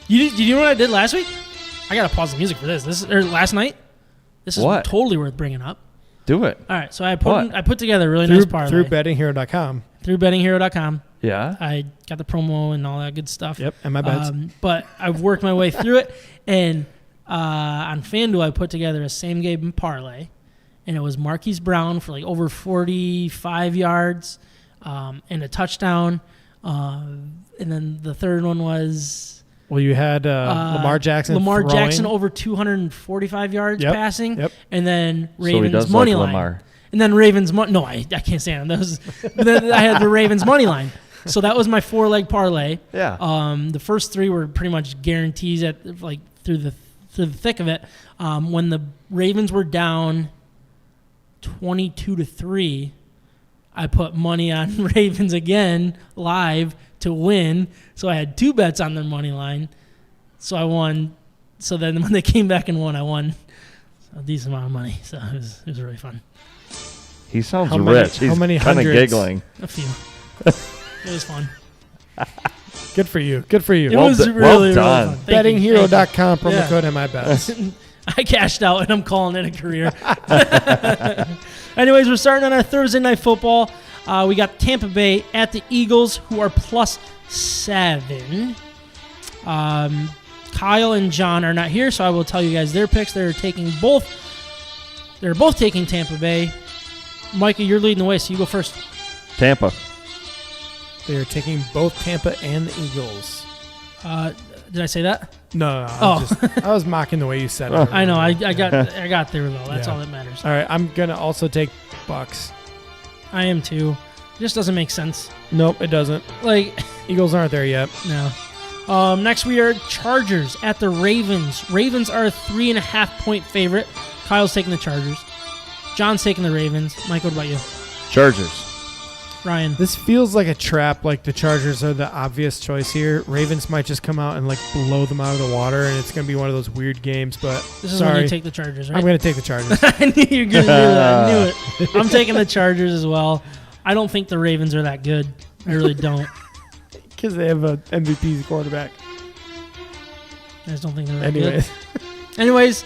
You know what I did last week? I gotta pause the music for this. Last night. This is What? totally worth bringing up. Do it. All right, so I What? put together a really nice parlay Through bettinghero.com. through bettinghero.com. Yeah. I got the promo and all that good stuff. Yep, and my bets. But I've worked my way through it, and on FanDuel I put together a same game parlay, and it was Marquise Brown for like over 45 yards and a touchdown, and then the third one was Well, you had Lamar Jackson throwing. Jackson over 245 yards passing, Yep. and then So he Ravens does money like line. Lamar. And then Ravens no, I can't stand them. But then I had the Ravens money line. So that was my 4-leg parlay. Yeah. The first 3 were pretty much guarantees at like through the thick of it. When the Ravens were down 22-3, I put money on Ravens again live to win. So I had 2 bets on their money line. So I won. So then when they came back and won, I won a decent amount of money. So it was really fun. He sounds How many- rich. how He's many kind of hundreds? giggling. A few. It was fun. Good for you. Good for you. It Well was do- really, well really done. fun. Thank you. bettinghero.com, promo Yeah. code MIBETS. I cashed out, and I'm calling it a career. Anyways, we're starting on our Thursday night football. We got Tampa Bay at the Eagles, who are +7. Kyle and John are not here, so I will tell you guys their picks. They're both taking Tampa Bay. Micah, you're leading the way, so you go first. Tampa. They are taking both Tampa and the Eagles. Did I say that? No. I was mocking the way you said it. I know. I got there though. That's Yeah. all that matters. All right, I'm gonna also take Bucks. I am too. It just doesn't make sense. Nope, it doesn't. Like, Eagles aren't there yet. no. Next we are Chargers at the Ravens. Ravens are a 3.5-point favorite. Kyle's taking the Chargers. John's taking the Ravens. Mike, what about you? Chargers. Ryan. This feels like a trap. Like the Chargers are the obvious choice here. Ravens might just come out and like blow them out of the water, and it's gonna be one of those weird games. But This is sorry, when you take the Chargers, right? I'm gonna take the Chargers. I knew you were going to do that. I knew it. I'm taking the Chargers as well. I don't think the Ravens are that good. I really don't. Because they have a MVP quarterback. I just don't think they're that good. Anyways, Anyways,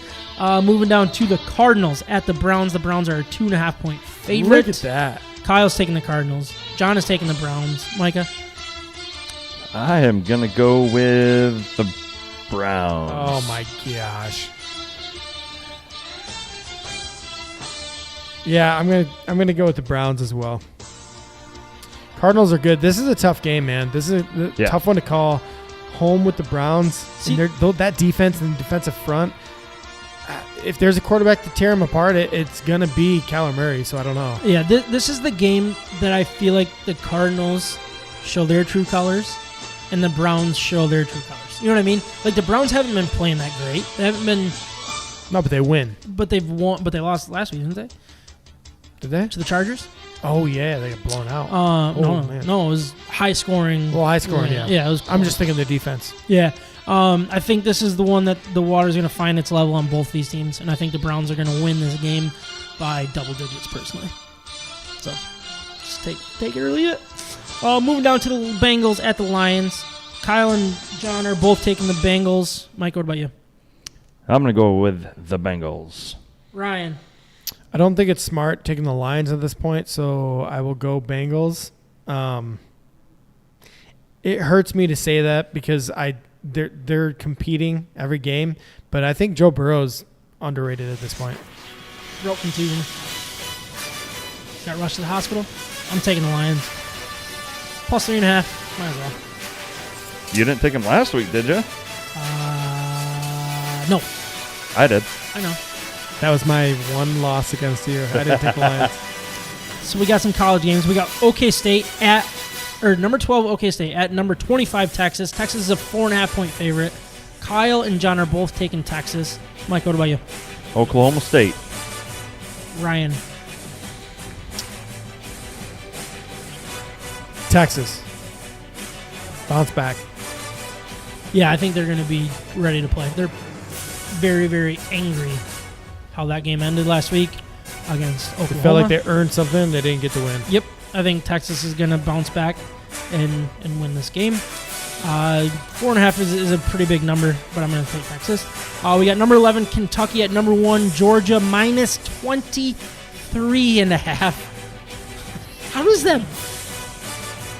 moving down to the Cardinals at the Browns. The Browns are a 2.5-point favorite. look at that. Kyle's taking the Cardinals. John is taking the Browns. Micah? I am going to go with the Browns. Oh my gosh. Yeah, I'm gonna go with the Browns as well. Cardinals are good. This is a tough game, man. This is a tough one to call. Home with the Browns. See- And that defense and defensive front. If there's a quarterback to tear them apart, it's gonna be Kyler Murray. So I don't know. Yeah, this is the game that I feel like the Cardinals show their true colors and the Browns show their true colors. You know what I mean? Like, the Browns haven't been playing that great. They haven't been, No, but they win. but they've won, but they lost last week, didn't they? Did they? To the Chargers? Oh yeah, they got blown out. Man. No, it was high scoring. Well, high scoring, yeah. Yeah, it was. I'm just thinking the defense. Yeah. I think this is the one that the water's going to find its level on both these teams, and I think the Browns are going to win this game by double digits, personally. So, just take it or leave it. Moving down to the Bengals at the Lions. Kyle and John are both taking the Bengals. Mike, what about you? I'm going to go with the Bengals. Ryan. I don't think it's smart taking the Lions at this point, so I will go Bengals. It hurts me to say that because they're competing every game, but I think Joe Burrow's underrated at this point. Rope contusion. Got rushed to the hospital. I'm taking the Lions. Plus 3.5. Might as well. You didn't take them last week, did you? No. I did. I know. That was my one loss against you. I didn't take the Lions. So we got some college games. We got OK State number 12 OK State at number 25 Texas. Texas is a 4.5-point favorite. Kyle and John are both taking Texas. Mike, what about you? Oklahoma State. Ryan. Texas. Bounce back. Yeah, I think they're going to be ready to play. They're very, very angry how that game ended last week against Oklahoma. They felt like they earned something. They didn't get the win. Yep. I think Texas is going to bounce back and win this game. 4.5 is a pretty big number, but I'm going to take Texas. We got number 11 Kentucky at number 1 Georgia minus 23.5. How does that?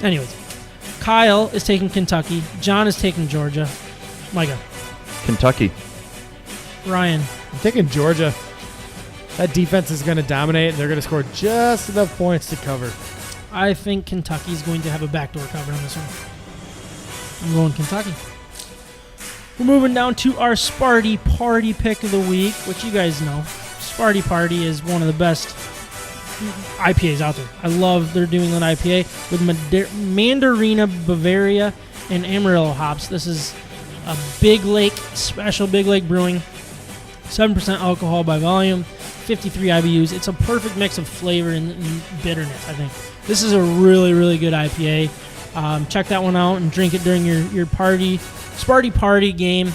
Anyways, Kyle is taking Kentucky. John is taking Georgia. Micah. Kentucky. Ryan. I'm taking Georgia. That defense is going to dominate. They're going to score just enough points to cover. I think Kentucky's going to have a backdoor cover on this one. I'm going Kentucky. We're moving down to our Sparty Party pick of the week, which you guys know. Sparty Party is one of the best IPAs out there. I love their doing an IPA with Mandarina Bavaria and Amarillo hops. This is a Big Lake, special Big Lake Brewing. 7% alcohol by volume, 53 IBUs. It's a perfect mix of flavor and bitterness, I think. This is a really, really good IPA. Check that one out and drink it during your party, Sparty Party game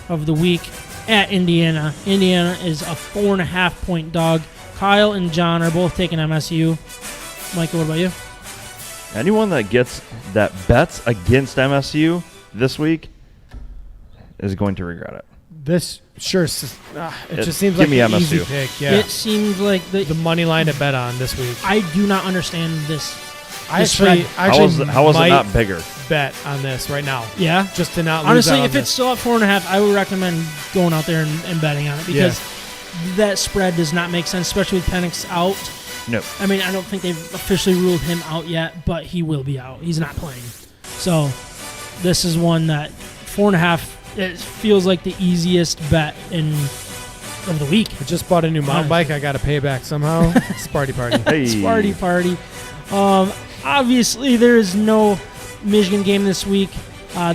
of the week at Indiana. Indiana is a 4.5-point dog. Kyle and John are both taking MSU. Michael, what about you? Anyone that bets against MSU this week is going to regret it. This just seems give like me an MSU. easy pick. Yeah. It seems like the money line to bet on this week. I do not understand this. I This actually How was it might not bigger? bet on this right now. Yeah. Just to not lose Honestly, out on if it's still at 4.5, I would recommend going out there and betting on it because that spread does not make sense, especially with Penix out. No. I mean, I don't think they've officially ruled him out yet, but he will be out. He's not playing. So this is one that 4.5. It feels like the easiest bet of the week. I just bought a new mountain bike. I got to pay back somehow. Sparty party. Hey. Sparty party. Obviously, there is no Michigan game this week.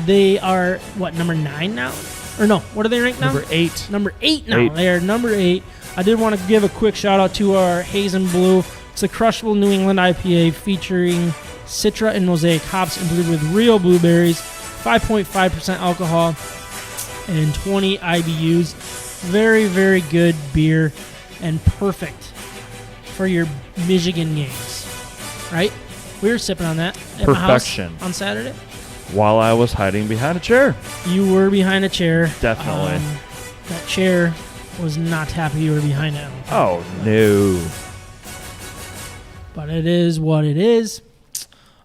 They are, number 9 now? Or no, what are they ranked now? Number 8. Number 8 now. 8. They are number 8. I did want to give a quick shout-out to our Haze and Blue. It's a crushable New England IPA featuring Citra and Mosaic hops and brewed with real blueberries, 5.5% alcohol, and 20 IBUs. Very, very good beer and perfect for your Michigan games, right? We were sipping on that at my house Perfection. on Saturday. While I was hiding behind a chair. You were behind a chair. Definitely. That chair was not happy you were behind it. Oh, no. But it is what it is.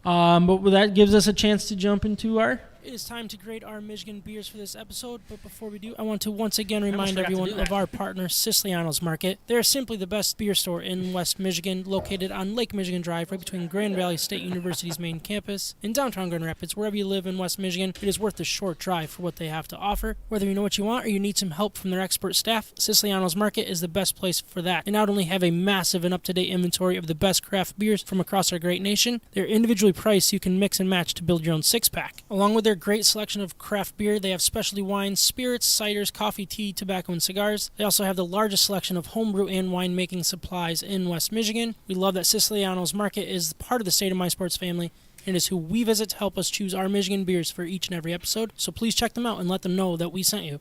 But that gives us a chance to jump into our... It is time to grade our Michigan beers for this episode, but before we do, I want to once again remind everyone of our partner, Siciliano's Market. They're simply the best beer store in West Michigan, located on Lake Michigan Drive, right between Grand Valley State University's main campus. In downtown Grand Rapids, wherever you live in West Michigan, it is worth the short drive for what they have to offer. Whether you know what you want or you need some help from their expert staff, Siciliano's Market is the best place for that. They not only have a massive and up-to-date inventory of the best craft beers from across our great nation, they're individually priced so you can mix and match to build your own six-pack. Along with their great selection of craft beer, they have specialty wines, spirits, ciders, coffee, tea, tobacco, and cigars. They also have the largest selection of homebrew and winemaking supplies in West Michigan. We love that Siciliano's Market is part of the State of My Sports family and is who we visit to help us choose our Michigan beers for each and every episode. So please check them out and let them know that we sent you.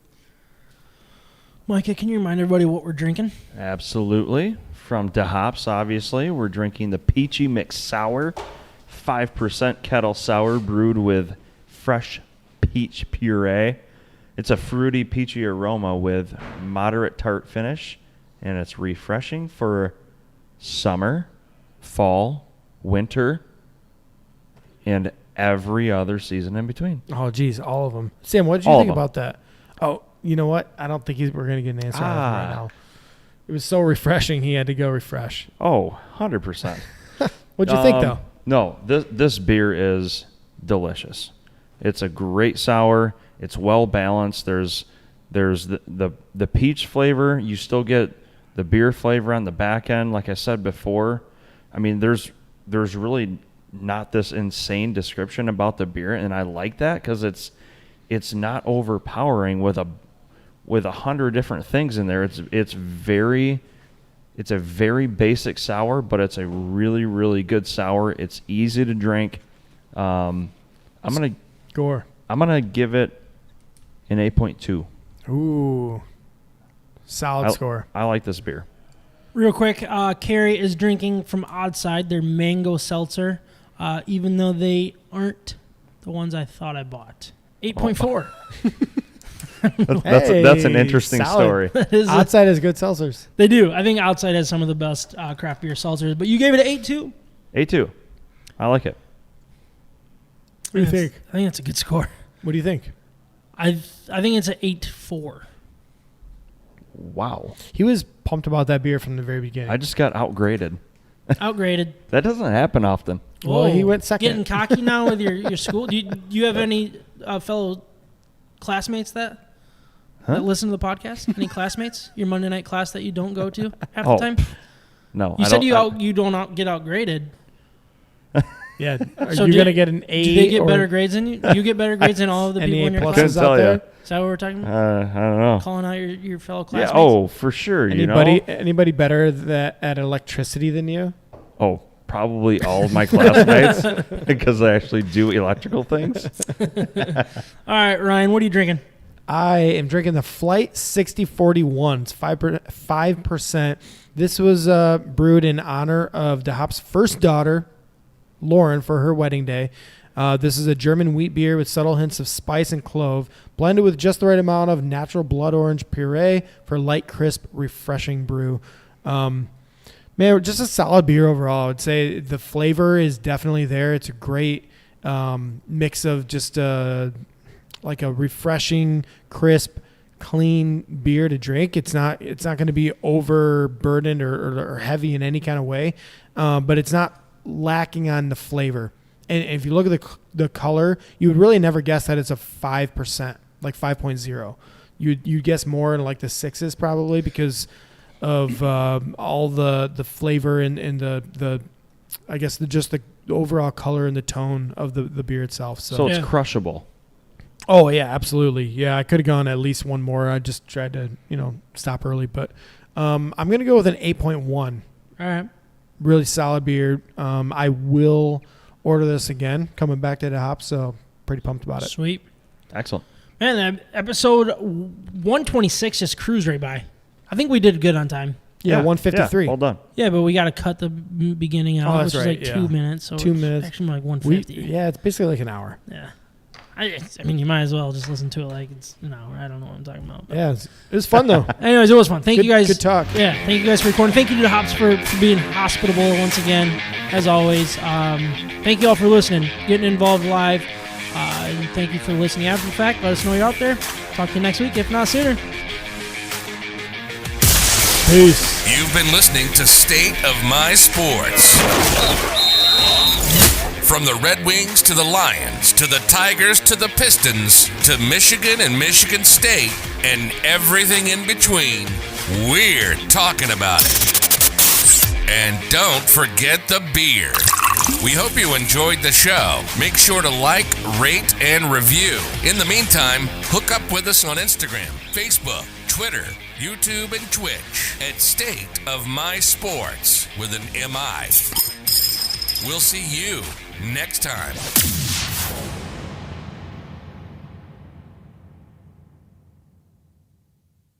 Micah, can you remind everybody what we're drinking? Absolutely. From DeHop's, obviously, we're drinking the Peachy Mix Sour, 5% kettle sour brewed with fresh peach puree. It's a fruity, peachy aroma with moderate tart finish, and it's refreshing for summer, fall, winter, and every other season in between. Oh, geez, all of them. Sam, what did you think about that? Oh, you know what? I don't think we're going to get an answer out of him right now. It was so refreshing, he had to go refresh. Oh, 100%. What'd you think, though? No, this beer is delicious. It's a great sour. It's well balanced. There's the peach flavor. You still get the beer flavor on the back end. Like I said before, I mean, there's really not this insane description about the beer, and I like that because it's not overpowering with 100 different things in there. It's a very basic sour, but it's a really, really good sour. It's easy to drink. I'm gonna give it an 8.2. Ooh, solid score. I like this beer. Real quick, Carrie is drinking from Oddside their mango seltzer, even though they aren't the ones I thought I bought. 8.4. That's an interesting solid. story. Outside has good seltzers. They do. I think Outside has some of the best craft beer seltzers, but you gave it an 8.2. 8.2. I like it. What do you think? I think that's a good score. What do you think? I think it's an 8.4. Wow. He was pumped about that beer from the very beginning. I just got outgraded. Outgraded. That doesn't happen often. Well, he went second. Getting cocky now with your school. Do you have any fellow classmates that listen to the podcast? Any classmates? Your Monday night class that you don't go to half the time? No. You said you don't get outgraded. Yeah. Are So you going to get an A? Do they get better grades than you? Do you get better grades than all of the people in your class? Couldn't tell ya. Is that what we're talking about? I don't know. Calling out your fellow Yeah. classmates? Oh, for sure. Anybody better at electricity than you? Oh, probably all of my classmates because I actually do electrical things. All right, Ryan, what are you drinking? I am drinking the Flight 6041. It's 5%. This was brewed in honor of DeHop's first daughter, Lauren, for her wedding day. This is a German wheat beer with subtle hints of spice and clove, blended with just the right amount of natural blood orange puree for light, crisp, refreshing brew. Man, just a solid beer overall. I would say the flavor is definitely there. It's a great mix of just like a refreshing, crisp, clean beer to drink. It's not going to be overburdened or heavy in any kind of way, but it's not lacking on the flavor. And if you look at the color, you would really never guess that it's a 5%. like 5.0. You guess more in like the 6s probably because of all the flavor and the I guess just the overall color and the tone of the beer itself. So it's crushable. Oh yeah, absolutely. Yeah, I could have gone at least one more. I just tried to stop early, but I'm gonna go with an 8.1. All right. Really solid beer. I will order this again coming back to DeHop, so pretty pumped about it. Sweet. Excellent. Man, episode 126 just cruised right by. I think we did good on time. Yeah, 153. Yeah, well done. Yeah, but we got to cut the beginning out, that's which is right, like yeah. 2 minutes. So 2 it's minutes. actually like 150. Yeah, it's basically like an hour. Yeah. I mean, you might as well just listen to it like it's an hour. I don't know what I'm talking about. But. Yeah, it was fun though. Anyways, it was fun. Thank you guys. Good talk. Yeah, thank you guys for recording. Thank you to the Hops for being hospitable once again, as always. Thank you all for listening, getting involved live. And thank you for listening after the fact. Let us know you're out there. Talk to you next week, if not sooner. Peace. You've been listening to State of My Sports. From the Red Wings to the Lions, to the Tigers to the Pistons, to Michigan and Michigan State, and everything in between, we're talking about it. And don't forget the beer. We hope you enjoyed the show. Make sure to like, rate, and review. In the meantime, hook up with us on Instagram, Facebook, Twitter, YouTube, and Twitch at State of My Sports with an MI. We'll see you next time.